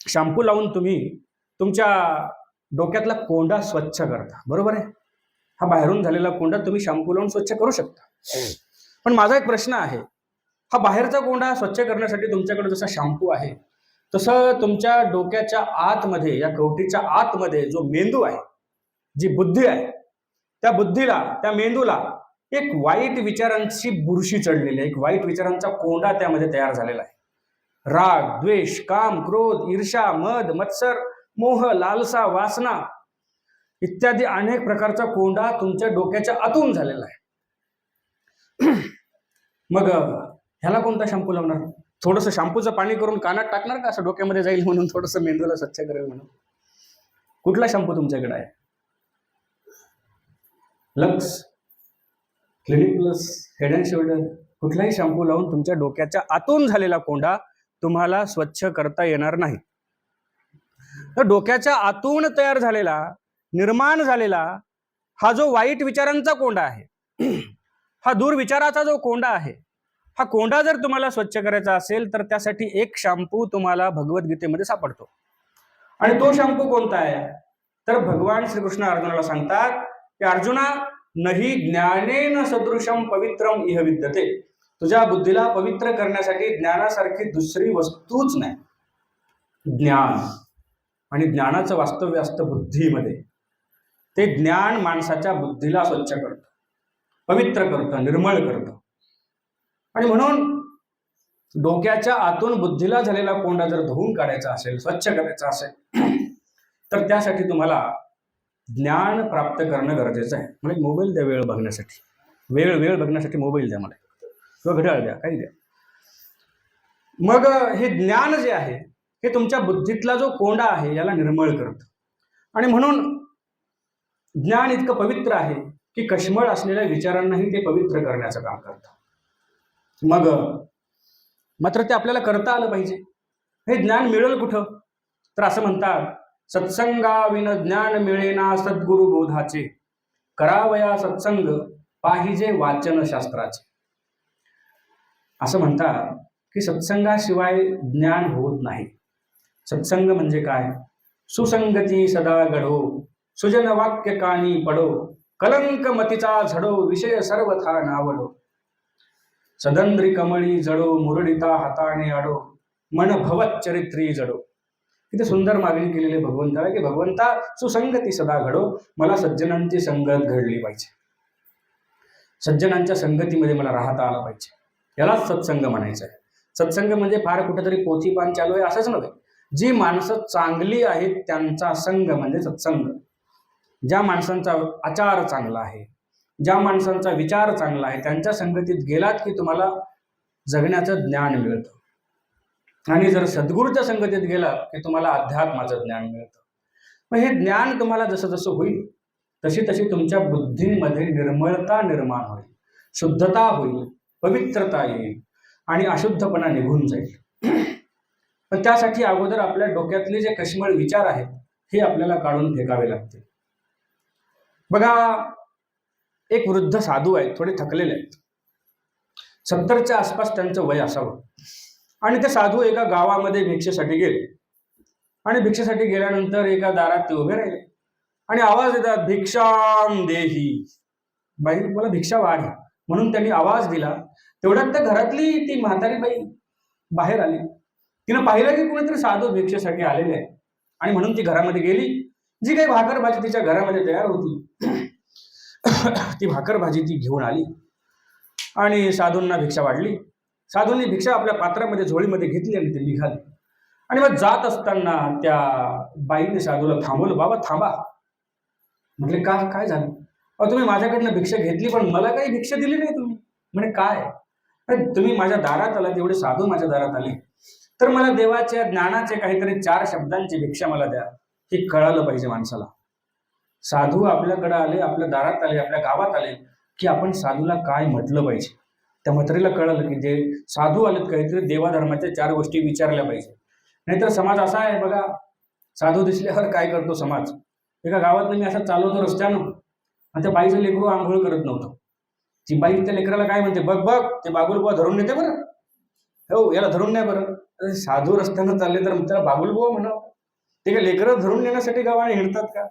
शॅम्पू लावून तुम्ही तुमच्या डोक्यातला कोंडा स्वच्छ करता. बरोबर आहे? हा बाहेरून झालेला कोंडा तुम्ही शॅम्पू लावून स्वच्छ करू शकता. पण माझा एक प्रश्न आहे, हा बाहेरचा कोंडा स्वच्छ करण्यासाठी तुमच्याकडे जसा शॅम्पू आहे, तसं तुमच्या डोक्याच्या आतमध्ये, या कवटीच्या आतमध्ये जो मेंदू आहे, जी बुद्धी आहे, त्या बुद्धीला, त्या मेंदूला एक वाईट विचारांची बुरशी चढलेली आहे, एक वाईट विचारांचा कोंडा त्यामध्ये तयार झालेला आहे. राग, द्वेष, काम, क्रोध, ईर्ष्या, मद, मत्सर, मोह, लालसा, वासना इत्यादी अनेक प्रकारचा कोंडा तुमच्या डोक्याच्या आतून झालेला आहे. मग ह्याला कोणता शॅम्पू लावणार? थोडंसं शॅम्पूचं पाणी करून कानात टाकणार का, असं डोक्यामध्ये जाईल म्हणून, थोडंसं मेंदूला स्वच्छ करेल म्हणून? कुठला शॅम्पू तुमच्याकडे आहे? Lux, clinic plus, head and shoulder, कुठलाही शॅम्पू लावून तुमच्या डोक्याच्या आतून झालेला कोंडा तुम्हाला स्वच्छ करता येणार नाही. तर डोक्याच्या आतून तयार झालेला, निर्माण झालेला हा जो वाईट विचारांचा कोंडा आहे, हा दूरविचाराचा जो कोंडा आहे, हा कोंडा जर तुम्हाला स्वच्छ करायचा असेल तर त्यासाठी एक शॅम्पू तुम्हाला भगवद्गीतेमध्ये सापडतो. आणि तो शॅम्पू कोणता आहे? तर भगवान श्रीकृष्ण अर्जुनाला सांगतात की अर्जुना, नही ज्ञानेन सदृशम पवित्रम इह विद्यते. तुझ्या बुद्धीला पवित्र करण्यासाठी ज्ञानासारखी दुसरी वस्तूच नाही. ज्ञान, आणि ज्ञानाचं वास्तव्य असतं बुद्धीमध्ये. ते ज्ञान माणसाच्या बुद्धीला स्वच्छ करतं, पवित्र करतं, निर्मळ करतं. आणि म्हणून डोक्याच्या आतून बुद्धीला झालेला कोंडा जर धुवून काढायचा असेल, स्वच्छ करायचा असेल, तर त्यासाठी तुम्हाला ज्ञान प्राप्त करणं गरजेचं आहे. मला मोबाईल द्या वेळ बघण्यासाठी, वेळ बघण्यासाठी मोबाईल द्या मला, किंवा घड्याळ द्या, काही द्या. मग हे ज्ञान जे आहे हे तुमच्या बुद्धीतला जो कोंडा आहे याला निर्मळ करतं. आणि म्हणून ज्ञान इतकं पवित्र आहे की कश्मळ असलेल्या विचारांनाही ते पवित्र करण्याचं काम करतं. मग मात्र ते आपल्याला करता आलं पाहिजे. हे ज्ञान मिळेल कुठं? तर असं म्हणतात, सत्संगाविन ज्ञान मिळेना सद्गुरु बोधाचे, करावया सत्संग पाहिजे वाचन शास्त्राचे. असं म्हणतात की सत्संगाशिवाय ज्ञान होत नाही. सत्संग म्हणजे काय? सुसंगती सदा घडो, सुजन वाक्य कानी पडो, कलंक मतीचा झडो, विषय सर्वथा नावडो. सदंद्री कमळी जडो, मुरडिता हाताने आडो, मन भवत चरित्री जडो. किती सुंदर मागणी केलेली भगवंताला की भगवंता सुसंगती सदा घडो, मला सज्जनांची संगत घडली पाहिजे, सज्जनांच्या संगतीमध्ये मला राहता आलं पाहिजे. यालाच सत्संग म्हणायचं आहे. सत्संग म्हणजे फार कुठेतरी पोथी पान चालू आहे असंच नव्हे. जी माणसं चांगली आहेत त्यांचा संघ म्हणजे सत्संग. ज्या माणसांचा आचार चांगला आहे, ज्या माणसांचा विचार चांगला आहे, त्यांच्या संगतीत गेलात की तुम्हाला जगण्याचं ज्ञान मिळतं. आणि जर सद्गुरूच्या संगतीत गेलात की तुम्हाला अध्यात्माचं ज्ञान मिळतं. मग हे ज्ञान तुम्हाला जसं जसं होईल तशी तशी तुमच्या बुद्धीमध्ये निर्मळता निर्माण होईल, शुद्धता होईल, पवित्रता येईल आणि अशुद्धपणा निघून जाईल. पण त्यासाठी अगोदर आपल्या डोक्यातले जे कश्मळ विचार आहेत हे आपल्याला काढून फेकावे लागतील. बघा, एक वृद्ध साधू आहेत, थोडे थकलेले आहेत, 70च्या आसपास त्यांचं वय असावं. आणि ते साधू एका गावामध्ये भिक्षेसाठी गेले. आणि भिक्षेसाठी गेल्यानंतर एका दारात ते उभे राहिले आणि आवाज येतात, भिक्षाम देही. बाई, मला भिक्षा वाढ. म्हणून त्यांनी आवाज दिला. तेवढ्यात त्या घरातली ती म्हातारी बाई बाहेर आली. तिनं पाहिलं की कोणीतरी साधू भिक्षेसाठी आलेले आहे. आणि म्हणून ती घरामध्ये गेली. जी काही भाकर भाजी तिच्या घरामध्ये तयार होती ती भाकर भाजी ती घेऊन आली आणि साधूंना भिक्षा वाढली. साधूंनी भिक्षा आपल्या पात्रामध्ये, झोळीमध्ये घेतली आणि ते निघाले. आणि मग जात असताना त्या बाईने साधूला थांबवलं. बाबा थांबा. म्हटले, का, काय झालं? अहो, तुम्ही माझ्याकडनं भिक्षा घेतली पण मला काही भिक्षा दिली नाही तुम्ही. म्हणे, काय? तुम्ही माझ्या दारात आला, तेवढे साधू माझ्या दारात आले, तर मला देवाच्या ज्ञानाचे काहीतरी 4 शब्दांची भिक्षा मला द्या. हे कळालं पाहिजे माणसाला. साधू आपल्याकडे आले, आपल्या दारात आले, आपल्या गावात आले की आपण साधूला काय म्हटलं पाहिजे. त्या म्हातारीला कळालं की जे साधू आलेत काहीतरी देवाधर्माच्या 4 गोष्टी विचारल्या पाहिजे. नाहीतर समाज असा आहे बघा, साधू दिसल्यावर काय करतो समाज. एका गावात मी असं चालवतो रस्त्यानं आणि त्या बाईचं लेकरू आंघोळ करत नव्हतं. ती बाई त्या लेकराला काय म्हणते, बघ बघ ते बागुलबुवा धरून नेते बरं, हो याला धरून नाही बरं. साधू रस्त्यानं चालले तर त्याला बागुलबुवा म्हणावं. ते काय लेकरं धरून नेण्यासाठी गावाने हिंडतात का?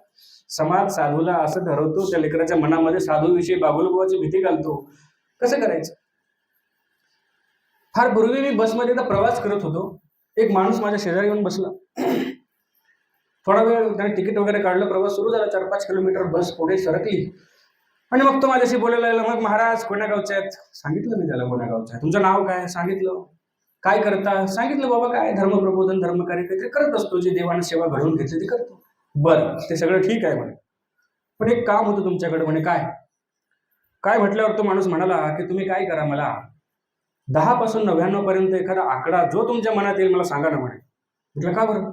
समाज साधूला असं ठरवतो, त्या लेकराच्या मनामध्ये साधूविषयी बागुलबुवाची भीती घालतो. कसं करायचं? फार पूर्वी मी बसमध्ये एकदा प्रवास करत होतो. एक माणूस माझ्या शेजारी येऊन बसला. थोडा वेळ त्याने तिकीट वगैरे काढलं, प्रवास सुरू झाला. 4-5 किलोमीटर बस पुढे सरकली आणि मग तो माझ्याशी बोलायला लागला. मग महाराज कोण्या गावचे आहेत? सांगितलं मी त्याला कोण्या गावचं आहे. तुमचं नाव काय? सांगितलं. काय करता? सांगितलं. बाबा काय धर्मप्रबोधन धर्मकार्य काहीतरी करत असतो, जे देवानं सेवा घडवून घेतली ती करतो. बरं, ते सगळं ठीक आहे म्हणे, पण एक काम होतं तुमच्याकडे. म्हणे काय? काय म्हटल्यावर तो माणूस म्हणाला की तुम्ही काय करा, मला 10 पासून 99 पर्यंत एखादा आकडा जो तुमच्या मनात येईल मला सांगा ना म्हणे. म्हटलं का बरं?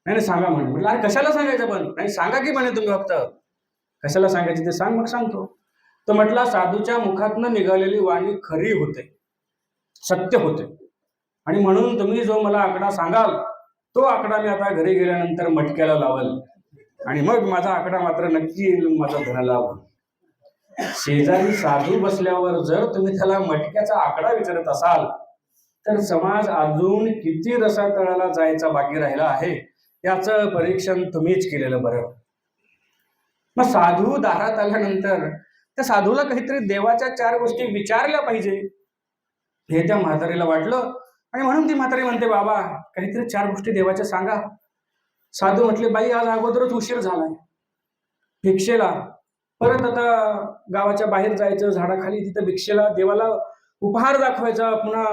नाही सांगा म्हणे. म्हटलं अरे कशाला सांगायचं? पण नाही सांगा की म्हणे, तुम्ही फक्त कशाला सांगायची ते सांग, मग सांगतो. तो म्हटला साधूच्या मुखातनं निघालेली वाणी खरी होते, सत्य होते, आणि म्हणून तुम्ही जो मला आकडा सांगाल तो आकडा मी आता घरी गेल्यानंतर मटक्याला लावल आणि मग माझा आकडा मात्र नक्की येईल माझा धनलाभ. शेजारी साधू बसल्यावर जर तुम्ही त्याला मटक्याचा आकडा विचारत असाल तर समाज अजून किती रसातळाला जायचा बाकी राहिला आहे याचं परीक्षण तुम्हीच केलेलं बरं. मग साधू दारात आल्यानंतर त्या साधूला काहीतरी देवाच्या 4 गोष्टी विचारल्या पाहिजे हे त्या म्हातारीला वाटलं, आणि म्हणून ती म्हातारी म्हणते बाबा काहीतरी 4 गोष्टी देवाच्या सांगा. साधू म्हटले बाई आज अगोदरच उशीर झालाय भिक्षेला, परत आता गावाच्या बाहेर जायचं, झाडाखाली तिथं भिक्षेला देवाला उपहार दाखवायचा, पुन्हा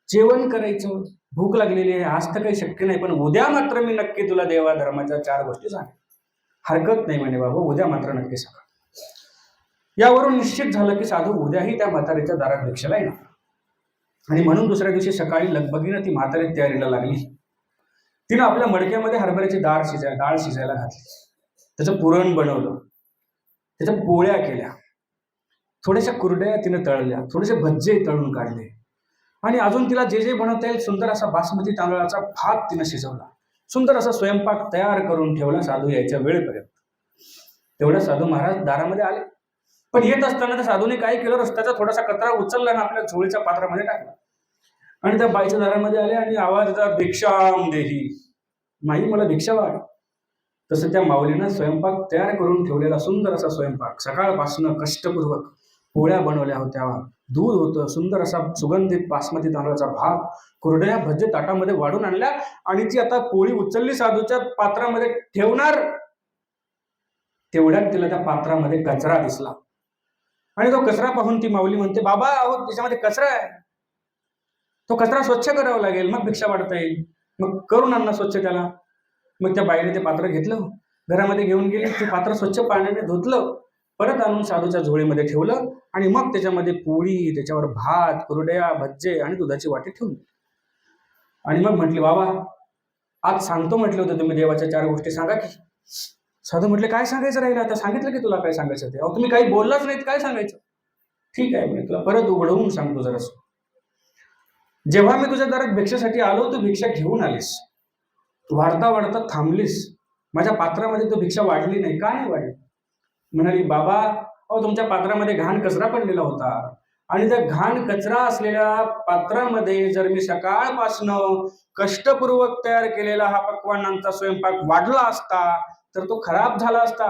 जेवण करायचं, भूक लागलेली आहे, आज तर काही शक्य नाही, पण उद्या मात्र मी नक्की तुला देवा धर्माच्या 4 गोष्टी सांग. हरकत नाही म्हणे बाबा, उद्या मात्र नक्की सांगा. यावरून निश्चित झालं की साधू उद्याही त्या म्हातारीच्या दारात भिक्षेला येणार, आणि म्हणून दुसऱ्या दिवशी सकाळी लगबगीनं ती म्हातारी तयारीला लागली. तिनं आपल्या मडक्यामध्ये हरभऱ्याची डाळ शिजायला घातली, त्याचं पुरण बनवलं, त्याच्या पोळ्या केल्या, थोड्याशा कुरड्या तिनं तळल्या, थोडेसे भज्जे तळून काढले, आणि अजून तिला जे जे बनवता येईल सुंदर असा बासमती तांदळाचा भात तिनं शिजवला, सुंदर असा स्वयंपाक तयार करून ठेवला साधू यायच्या वेळेपर्यंत. तेवढ्या साधू महाराज दारामध्ये आले, पण येत असताना त्या साधूने काय केलं, रस्त्याचा थोडासा कचरा उचलला आणि आपल्या झोळीच्या पात्रामध्ये टाकला, आणि त्या बाईच्या दारामध्ये आले आणि आवाज येतात भिक्षाम देही, माई मला भिक्षा वाढ. तसं त्या माऊलीनं स्वयंपाक तयार करून ठेवलेला सुंदर असा स्वयंपाक, सकाळपासून कष्टपूर्वक पोळ्या बनवल्या होत्या, दूध होतं, सुंदर असा सुगंधित बासमती तांदळाचा भात, कुरड्या भज्जे ताटामध्ये वाढून आणल्या, आणि ती आता पोळी उचलली साधूच्या पात्रामध्ये ठेवणार, तेवढ्यात तिला त्या पात्रामध्ये कचरा दिसला, आणि तो कचरा पाहून ती माऊली म्हणते बाबा अहो त्याच्यामध्ये कचरा आहे, तो कचरा स्वच्छ करावा लागेल मग भिक्षा वाढता येईल. मग करून आणणं स्वच्छ त्याला. मग त्या बाईने ते पात्र घेतलं, घरामध्ये घेऊन गेली, ते पात्र स्वच्छ पाण्याने धुतलं, परत आणून साधूच्या झोळीमध्ये ठेवलं, आणि मग त्याच्यामध्ये पोळी, त्याच्यावर भात, कुरड्या, भज्जे आणि दुधाची वाटी ठेवली, आणि मग म्हटली बाबा आज सांगतो म्हटलं होतं तुम्ही देवाच्या 4 गोष्टी सांगा की. साधू म्हटले काय सांगायचं राहिलं, आता सांगितलं की तुला काय सांगायचं ते. अहो तुम्ही काही बोललाच नाहीत, काय सांगायचं? ठीक आहे म्हणे, तुला परत उघडवून सांगतो जरासं. जेव्हा मी तुझ्या दारात भिक्षेसाठी आलो तू भिक्षा घेऊन आलीस, वाढता वाढता थांबलीस, माझ्या पात्रामध्ये तो भिक्षा वाढली नाही, का नाही वाढली? म्हणाली बाबा अहो तुमच्या पात्रामध्ये घाण कचरा पडलेला होता, आणि त्या घाण कचरा असलेल्या पात्रामध्ये जर मी सकाळपासनं कष्टपूर्वक तयार केलेला हा पक्वान्नांचा स्वयंपाक वाढला असता तर तो खराब झाला असता,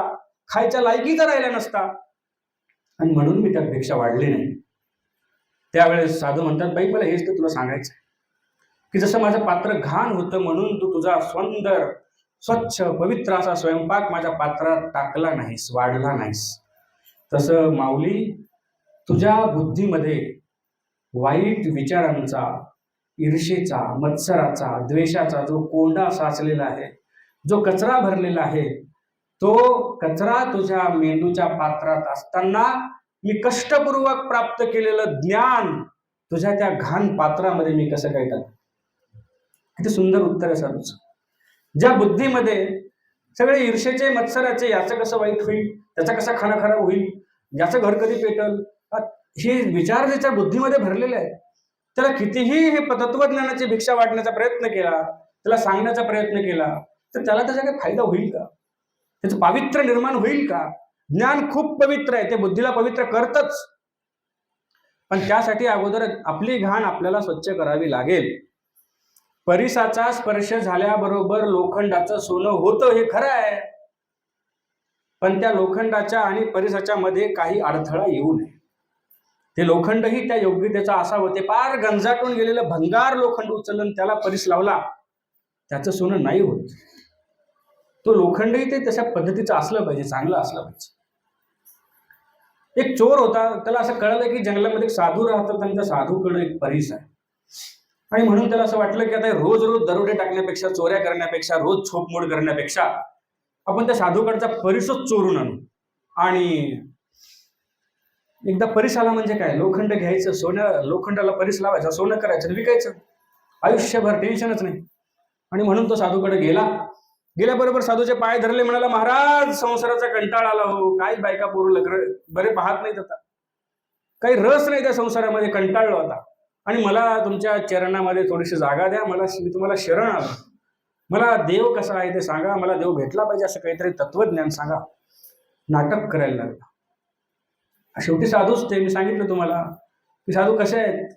खायच्या लायकीचा राहिला नसता, आणि म्हणून मी त्यात भिक्षा वाढली नाही. त्यावेळेस साधू म्हणतात बाई मला हेच तर तुला सांगायचं की जसं माझं पात्र घाण होतं म्हणून तू तुझा सुंदर स्वच्छ पवित्र असा स्वयंपाक माझ्या पात्रात टाकला नाहीस, वाढला नाहीस, तसं माऊली तुझ्या बुद्धीमध्ये वाईट विचारांचा, ईर्षेचा, मत्सराचा, द्वेषाचा जो कोंडा साचलेला आहे, जो कचरा भरलेला आहे, तो कचरा तुझ्या मेंदूच्या पात्रात असताना मी कष्टपूर्वक प्राप्त केलेलं ज्ञान तुझ्या त्या घाण पात्रामध्ये मी कसं काय टाकलं. किती सुंदर उत्तर आहे साधूचं. ज्या बुद्धीमध्ये सगळे ईर्षेचे, मत्सराचे, याचं कसं वाईट होईल, त्याचा कसा खाना खराब होईल, याचं घर कधी पेटल, हे विचार ज्याच्या बुद्धीमध्ये भरलेले आहे, त्याला कितीही हे तत्वज्ञानाची भिक्षा वाटण्याचा प्रयत्न केला, त्याला सांगण्याचा प्रयत्न केला, तर त्याला त्याचा काही फायदा होईल का? त्याचं पावित्र्य निर्माण होईल का? ज्ञान खूप पवित्र आहे, ते बुद्धीला पवित्र करतच, पण त्यासाठी अगोदर आपली घाण आपल्याला स्वच्छ करावी लागेल. परिसाचा स्पर्श झाल्याबरोबर लोखंडाचं सोनं होतं हे खरं आहे, पण त्या लोखंडाच्या आणि परिसाच्या मध्ये काही अडथळा येऊ नये. ते लोखंडही त्या योग्यतेचा असावं. ते पार गंजाटून गेलेलं भंगार लोखंड उचलून त्याला परीस लावला, त्याचं सोनं नाही होत. तो लोखंडही ते तशा पद्धतीचं असलं पाहिजे, चांगलं असलं पाहिजे. एक चोर होता, त्याला असं कळलं की जंगलामध्ये एक साधू राहतात आणि त्या साधूकडे एक परीस आहे. आणि म्हणून त्याला असं वाटलं की आता रोज रोज दरोडे टाकण्यापेक्षा, चोऱ्या करण्यापेक्षा, रोज छोपमोड करण्यापेक्षा आपण त्या साधूकडचा परीसच चोरून आणू. आणि एकदा परीस आला म्हणजे काय, लोखंड घ्यायचं, लोखंडाला परीस लावायचं, सोनं करायचं आणि विकायचं, आयुष्यभर टेन्शनच नाही. आणि म्हणून तो साधूकडे गेला. गेल्याबरोबर साधूचे पाय धरले, म्हणाला, महाराज संसाराचा कंटाळा आला हो, काही बायका पोरू लग्न बरे पाहत नाहीत, आता काही रस नाही त्या संसारामध्ये, कंटाळलो आता, आणि मला तुमच्या चरणामध्ये थोडीशी जागा द्या, मी तुम्हाला शरण आलो, मला देव कसा आहे ते सांगा, मला देव भेटला पाहिजे असं काहीतरी तत्वज्ञान सांगा. नाटक करायला लागला. शेवटी साधूच ते, मी सांगितलं तुम्हाला की साधू कसे आहेत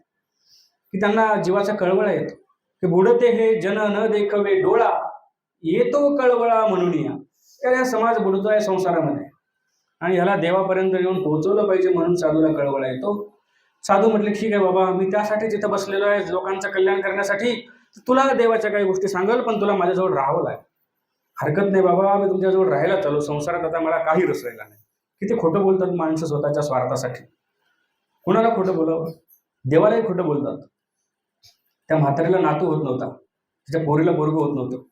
की त्यांना जीवाचा कळवळा येतो, की बुडते हे जन न देखवे डोळा, येतो कळवळा म्हणून या समाज बुडतोय संसारामध्ये आणि ह्याला देवापर्यंत येऊन पोहोचवलं पाहिजे, म्हणून साधूला कळवळा येतो. साधू म्हटले, ठीक आहे बाबा, मी त्यासाठी तिथं बसलेलो आहे, लोकांचं कल्याण करण्यासाठी, तुला देवाच्या काही गोष्टी सांगाल, पण तुला माझ्याजवळ राहावं लागेल. हरकत नाही बाबा, मी तुमच्याजवळ राहायला चालू, संसारात आता मला काही रस राहिला नाही. किती खोटं बोलतात माणसं स्वतःच्या स्वार्थासाठी. कुणाला खोटं बोलावं? देवालाही खोटं बोलतात. त्या म्हातारीला नातू होत नव्हता, तिच्या पोरीला पोरगं होत नव्हतं.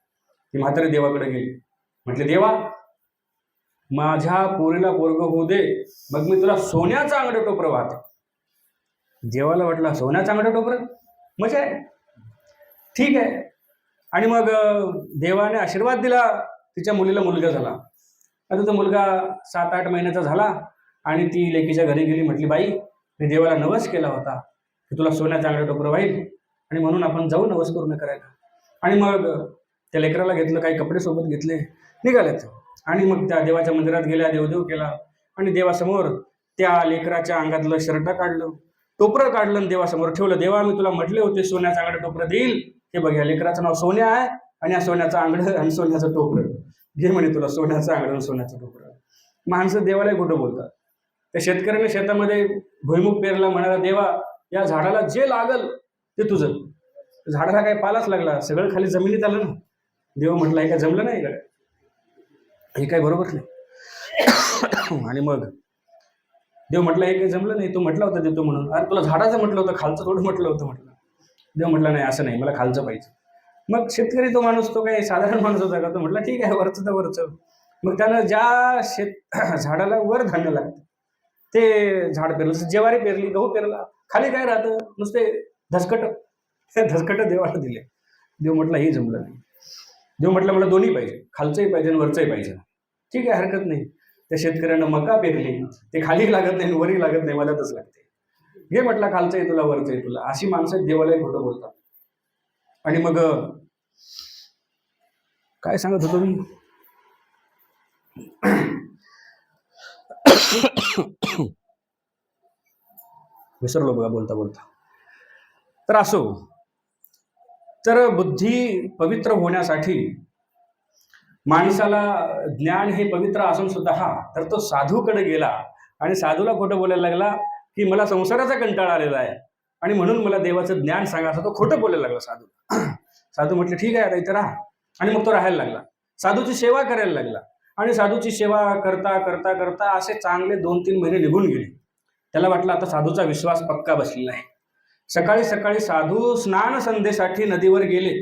ती म्हातारी देवाकडे गेली, म्हटले, देवा, माझ्या पोरीला पोरगं होऊ दे, मग मी तुला सोन्याचं अंगठं टोपरं वाहते. देवाला वाटलं, सोन्याचं अंगठं टोपरं मजा आहे, ठीक आहे. आणि मग देवाने आशीर्वाद दिला, तिच्या मुलीला मुलगा झाला. आता तो मुलगा 7-8 महिन्याचा झाला आणि ती लेकीच्या घरी गेली. म्हटली, बाई, मी देवाला नवस केला होता की तुला सोन्याचं अंगठं टोपरं वाईल, आणि म्हणून आपण जाऊ नवस पूर्ण करायला. आणि मग त्या लेकराला घेतलं, काही कपडे सोबत घेतले, निघालेत. आणि मग त्या देवाच्या मंदिरात गेल्या, देवदेव केला, आणि देवासमोर त्या लेकराच्या अंगातलं शर्ट काढलं, टोपरं काढलं आणि देवासमोर ठेवलं. देवा, मी तुला म्हटले होते सोन्याचं अंगठं टोपरं देईल, हे बघ, या लेकराचं नाव सोन्या आहे, आणि या सोन्याचं अंगठं आणि सोन्याचं टोपरं घे, म्हणे तुला सोन्याचं अंगठं आणि सोन्याचं टोपरं. माणसं देवालाही खोटं बोलतात. त्या शेतकऱ्याने शेतामध्ये भुईमुग पेरला, म्हणाला, देवा, या झाडाला जे लागल ते तुझं. झाडाला काही पालाच लागला, सगळं खाली जमिनीत आलं ना. देव म्हटलं, हे काय जमलं नाही का, हे काय बरोबर नाही. आणि मग देव म्हटलं, हे काही जमलं नाही, तू म्हटलं होतं देतो म्हणून. अरे, तुला झाडाचं म्हटलं होतं, खालचं थोडं म्हटलं होतं. म्हटलं, देव म्हटलं, नाही, असं नाही, मला खालचं पाहिजे. मग शेतकरी तो माणूस, तो काही साधारण माणूस होता का, तो म्हटलं, ठीक आहे, वरचं तर वरचं. मग त्यानं ज्या झाडाला वर धान्य लागतं ते झाड पेरलं. ज्वारी पेरली, गहू पेरला, खाली काय राहतं, नुसते धसकट. ते धसकट देवाला दिले. देव म्हटलं, हे जमलं नाही. देव म्हटलं, मला दोन्ही पाहिजे, खालचंही पाहिजे आणि वरचंही पाहिजे. ठीक आहे, हरकत नाही. त्या शेतकऱ्यानं मका पेरली, ते खाली लागत नाही, वरही लागत नाही, मधातच लागते. हे म्हटलं, खालचंही तुला, वरचंही तुला. अशी माणसं देवालाही खोटं बोलतात. आणि मग काय सांगत होतो मी, विसरलो बघा बोलता बोलता. तर असो, तर बुद्धी पवित्र होण्यासाठी माणसाला ज्ञान हे पवित्र असून सुद्धा तर तो साधूकडे गेला आणि साधूला खोटं बोलायला लागला की मला संसाराचा कंटाळा आलेला आहे आणि म्हणून मला देवाचं ज्ञान सांगा, असं तो खोटं बोलायला लागला साधू. साधू म्हटलं, ठीक आहे, आता इथं राहा. आणि मग तो राहायला लागला, साधूची सेवा करायला लागला. आणि साधूची सेवा करता करता करता असे चांगले 2-3 महिने निघून गेले. त्याला वाटलं आता साधूचा विश्वास पक्का बसलेला आहे. सकाळी सकाळी साधू स्नान संध्येसाठी नदीवर गेले.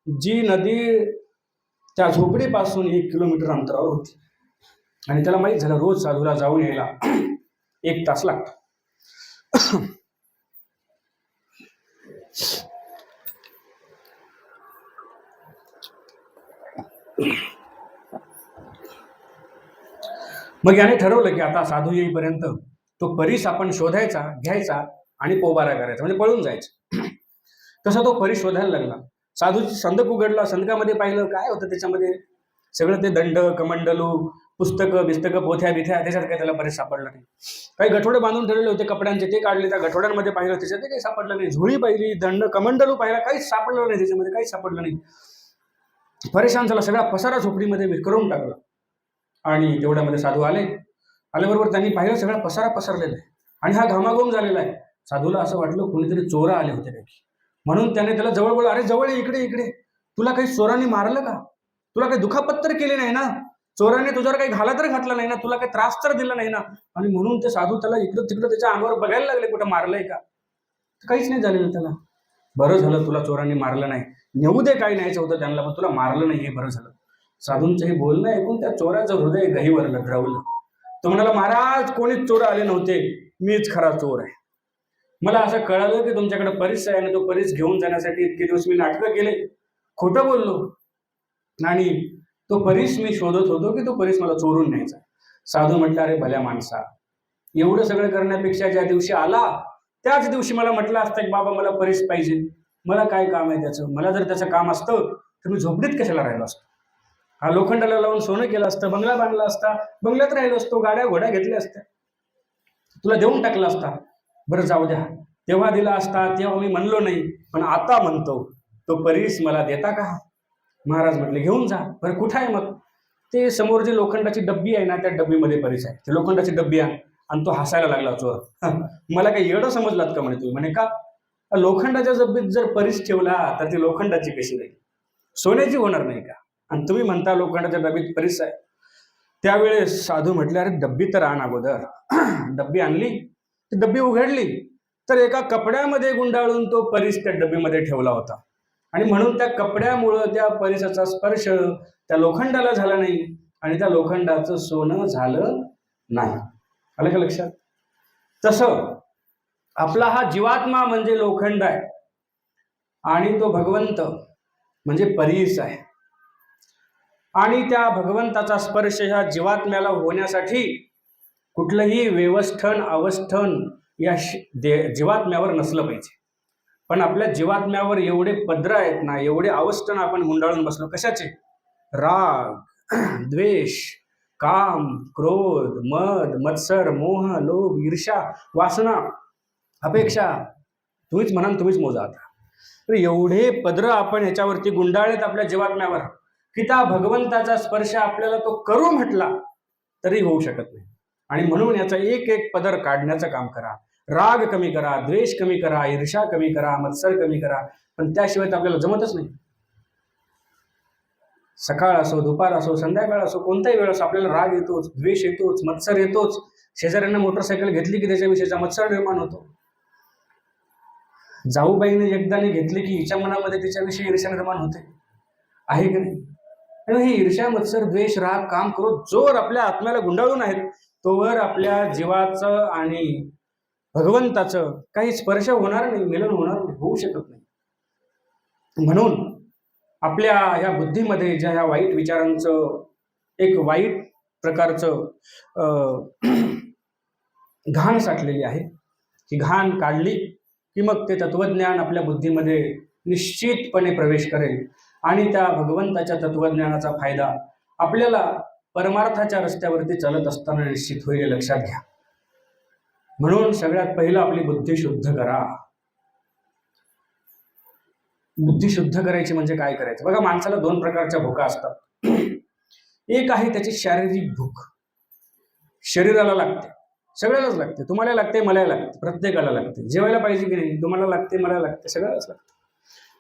जी नदी त्या झोपडीपासून 1 किलोमीटर अंतरावर होती. आणि त्याला माहीत झालं, रोज साधूला जाऊन यायला 1 तास लागतो. मग याने ठरवलं की आता साधू येईपर्यंत तो परीस आपण शोधायचा, घ्यायचा आणि पोबारा करायचा, म्हणजे पळून जायचं. तसा तो परीस शोधायला लागला. साधूची संदक उघडला, संदकामध्ये पाहिलं काय होतं त्याच्यामध्ये, सगळं ते दंड, कमंडलू, पुस्तकं बिस्तकं, पोथ्या बिथ्या, त्याच्यात काही त्याला परीस सापडलं नाही. काही गठोडे बांधून ठेवलेले होते कपड्यांचे, ते काढले, त्या गठोड्यांमध्ये पाहिलं, त्याच्यात काही सापडलं नाही. झोळी पाहिली, दंड, कमंडलू पाहिला, काहीच सापडलं नाही, त्याच्यामध्ये काहीच सापडलं नाही. परेशान झाला, सगळा पसारा झोपडीमध्ये विखरून टाकला. आणि तेवढ्यामध्ये साधू आल्याबरोबर त्यांनी पाहिलं, सगळा पसारा पसरलेला आहे. आणि हा घामाघूम झालेला आहे. साधूला असं वाटलं कोणीतरी चोर आले होते काय, म्हणून त्याने त्याला जवळ बोलला, अरे जवळ इकडे इकडे, तुला काही चोरांनी मारलं का? तुला काही दुखापत तर केली नाही ना? चोराने तुझ्यावर काही घाला तर घातला नाही ना? तुला काही त्रास तर दिला नाही ना? आणि म्हणून ते साधू त्याला इकडं तिकडं त्याच्या अंगावर बघायला लागले, कुठं मारलंय का? काहीच नाही झालेलं त्याला. बरं झालं तुला चोरांनी मारलं नाही, नेऊ दे काही न्यायचं होतं त्यांना, पण तुला मारलं नाही हे बरं झालं. साधूंचं हे बोलणं ऐकून त्या चोराचं हृदय गहिवरलं, द्रवलं. तो म्हणाला, महाराज कोणीच चोर आले नव्हते, मीच खरा चोर आहे. मला असं कळालं की तुमच्याकडे परीस आहे आणि तो परीस घेऊन जाण्यासाठी इतके दिवस मी नाटकं केले, खोटं बोललो, आणि तो परीस मी शोधत होतो की तो परीस मला चोरून न्यायचा. साधू म्हटलं, अरे भल्या माणसा, एवढं सगळं करण्यापेक्षा ज्या दिवशी आला त्याच दिवशी मला म्हटलं असतं की बाबा मला परीस पाहिजे, मला काय काम आहे त्याचं? मला जर त्याचं काम असतं तर मी झोपडीत कशाला राहिलो असतो? हा लोखंडाला लावून सोनं केलं असतं, बंगला बांधला असता, बंगल्यात राहिलो असतो, गाड्या घोड्या घेतल्या असत्या, तुला देऊन टाकला असता. बरं जाऊ द्या, तेव्हा दिला असता तेव्हा मी म्हणलो नाही, पण आता म्हणतो, तो परीस मला देता का? महाराज म्हटले, घेऊन जा. बरं कुठं आहे मग? ते समोर जी लोखंडाची डब्बी आहे ना, त्या डब्बीमध्ये परीस आहे. ते लोखंडाची डब्बी आहे. आणि तो हसायला लागला चोर. मला काही येडं समजलात का म्हणे तुम्ही? म्हणे का? लोखंडाच्या डब्बीत जर परीस ठेवला तर ती लोखंडाची कशी राहील, सोन्याची होणार नाही का? आणि तुम्ही म्हणता लोखंडाच्या डब्बीत परीस आहे. त्यावेळेस साधू म्हटले, अरे डब्बी तर आण अगोदर. डब्बी आणली, ती डब्बी उघडली तर एका कपड्यामध्ये गुंडाळून तो परीस त्या डब्बीमध्ये ठेवला होता, आणि म्हणून त्या कपड्यामुळं त्या परीसाचा स्पर्श त्या लोखंडाला झाला नाही आणि त्या लोखंडाचं सोनं झालं नाही. आलं का लक्षात? तसं आपला हा जीवात्मा म्हणजे लोखंड आहे आणि तो भगवंत म्हणजे परीस आहे, आणि त्या भगवंताचा स्पर्श ह्या जीवात्म्याला होण्यासाठी कुठलंही व्यवस्थन अवस्थन या जीवात्म्यावर नसलं पाहिजे. पण आपल्या जीवात्म्यावर एवढे पद्र आहेत ना, एवढे अवस्थन आपण गुंडाळून बसलो. कशाचे? राग, द्वेष, काम, क्रोध, मद, मत्सर, मोह, लोभ, ईर्ष्या, वासना, अपेक्षा, तुम्हीच म्हणा तुम्हीच मोजा आता. तर एवढे पद्र आपण ह्याच्यावरती गुंडाळलेत आपल्या जीवात्म्यावर की त्या भगवंताचा स्पर्श आपल्याला तो करू म्हटला तरी होऊ शकत नाही. आणि म्हणून याचा एक एक पदर काढण्याचं काम करा. राग कमी करा, द्वेष कमी करा, ईर्ष्या कमी करा, मत्सर कमी करा, पण त्याशिवाय तर आपल्याला जमतच नाही. सकाळ असो, दुपार असो, संध्याकाळ असो, कोणताही वेळ असो, आपल्याला राग येतोच, द्वेष येतोच, मत्सर येतोच. शेजाऱ्यांना मोटरसायकल घेतली की त्याच्याविषयीचा मत्सर निर्माण होतो. जाऊबाईने एकदाने घेतली की हिच्या मनामध्ये तिच्याविषयी ईर्ष्या निर्माण होते, आहे की नाही? आणि ही ईर्ष्या, मत्सर, द्वेष, राग, काम, क्रोध जोर आपल्या आत्म्याला गुंडाळून आहेत, तोवर आपल्या जीवाचं आणि भगवंताचं काही स्पर्श होणार नाही, मिलन होणार नाही, होऊ शकत नाही. म्हणून आपल्या ह्या बुद्धीमध्ये ज्या ह्या वाईट विचारांचं एक वाईट प्रकारचं घाण साठलेली आहे, ही घाण काढली की मग ते तत्वज्ञान आपल्या बुद्धीमध्ये निश्चितपणे प्रवेश करेल आणि त्या भगवंताच्या तत्वज्ञानाचा फायदा आपल्याला परमार्थाच्या रस्त्यावरती चालत असताना निश्चित होईल, लक्षात घ्या. म्हणून सगळ्यात पहिलं आपली बुद्धी शुद्ध करा. बुद्धी शुद्ध करायची म्हणजे काय करायचं? बघा, माणसाला दोन प्रकारच्या भुका असतात. एक आहे त्याची शारीरिक भूक, शरीराला लागते, सगळ्यालाच लागते, तुम्हाला लागते, मला लागते, प्रत्येकाला लागते. जेवायला पाहिजे की नाही? तुम्हाला लागते, मला लागते, सगळ्यालाच लागते.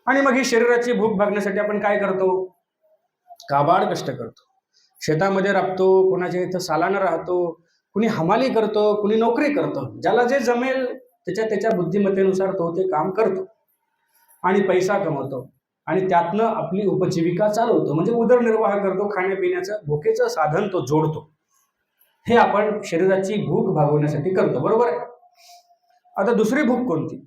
आणि मग ही शरीराची भूक भागण्यासाठी आपण काय करतो? काबाड कष्ट करतो, शेतामध्ये राबतो, कोणाच्या इथं सालानं राहतो, कुणी हमाली करतो, कुणी नोकरी करतो, ज्याला जे जमेल त्याच्या बुद्धिमत्तेनुसार तो ते काम करतो आणि पैसा कमवतो आणि त्यातनं आपली उपजीविका चालवतो, म्हणजे उदरनिर्वाह करतो, खाण्यापिण्याचं भुकेचं साधन तो जोडतो. हे आपण शरीराची भूक भागवण्यासाठी करतो, बरोबर आहे? आता दुसरी भूक कोणती?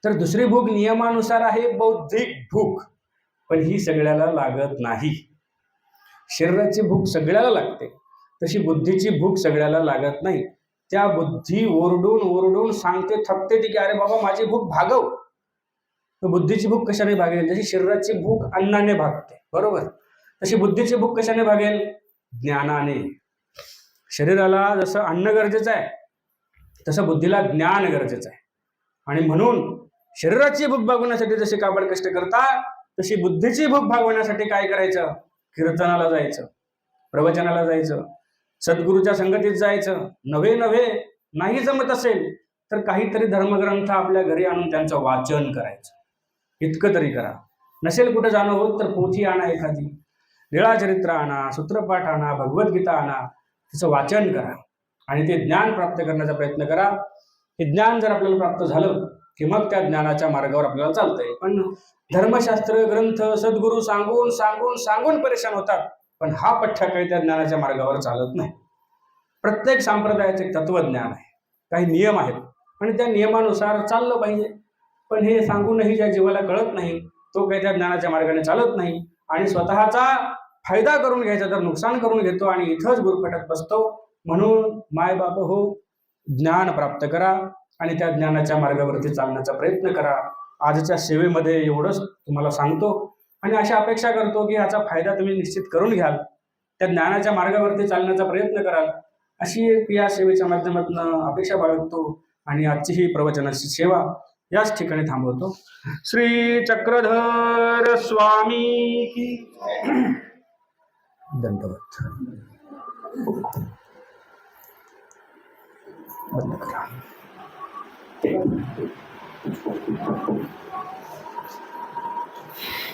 तर दुसरी भूक नियमानुसार आहे बौद्धिक भूक, पण ही सगळ्याला लागत नाही. शरीराची भूक सगळ्याला लागते, तशी बुद्धीची भूक सगळ्याला लागत नाही. त्या बुद्धी ओरडून ओरडून सांगते, थकते ती की अरे बाबा माझी भूक भागव. बुद्धीची भूक कशाने भागेल? जशी शरीराची भूक अन्नाने भागते, बरोबर, तशी बुद्धीची भूक कशाने भागेल? ज्ञानाने. शरीराला जसं अन्न गरजेचं आहे तसं बुद्धीला ज्ञान गरजेचं आहे. आणि म्हणून शरीराची भूक भागवण्यासाठी जसे काबड कष्ट करतात, तशी बुद्धीची भूक भागवण्यासाठी काय करायचं? कीर्तनाला जायचं, प्रवचनाला जायचं, सद्गुरूच्या संगतीत जायचं, नवे नवे नाही जमत असेल तर काहीतरी धर्मग्रंथ आपल्या घरी आणून त्यांचं वाचन करायचं, इतकं तरी करा. नसेल कुठं जाणं होत तर पोथी आणा, एखादी लीळाचरित्र आणा, सूत्रपाठ आणा, भगवद्गीता आणा, तिचं वाचन करा आणि ते ज्ञान प्राप्त करण्याचा प्रयत्न करा. हे ज्ञान जर आपल्याला प्राप्त झालं की मग त्या ज्ञानाच्या मार्गावर आपल्याला चालतंय. पण धर्मशास्त्र ग्रंथ सद्गुरू सांगून सांगून सांगून परेशान होतात, पण हा पठ्ठ्या काही त्या ज्ञानाच्या मार्गावर चालत नाही. प्रत्येक संप्रदायाचे एक तत्वज्ञान आहे, काही नियम आहेत आणि त्या नियमानुसार चाललं पाहिजे. पण हे सांगूनही ज्या जीवाला कळत नाही तो काही त्या ज्ञानाच्या मार्गाने चालत नाही आणि स्वतःचा फायदा करून घ्यायचा तर नुकसान करून घेतो आणि इथंच गुरफटत बसतो. म्हणून मायबाप हो, ज्ञान प्राप्त करा आणि त्या ज्ञानाच्या मार्गावरती चालण्याचा प्रयत्न करा. आजच्या सेवेमध्ये एवढंच तुम्हाला सांगतो आणि अशा अपेक्षा करतो की याचा फायदा तुम्ही निश्चित करून घ्याल, त्या ज्ञानाच्या मार्गावरती चालण्याचा प्रयत्न कराल, अशी एक या सेवेच्या माध्यमातून अपेक्षा बाळगतो आणि आजची ही प्रवचनाची सेवा याच ठिकाणी थांबवतो. श्री चक्रधर स्वामी की दंडवत. बंद करा.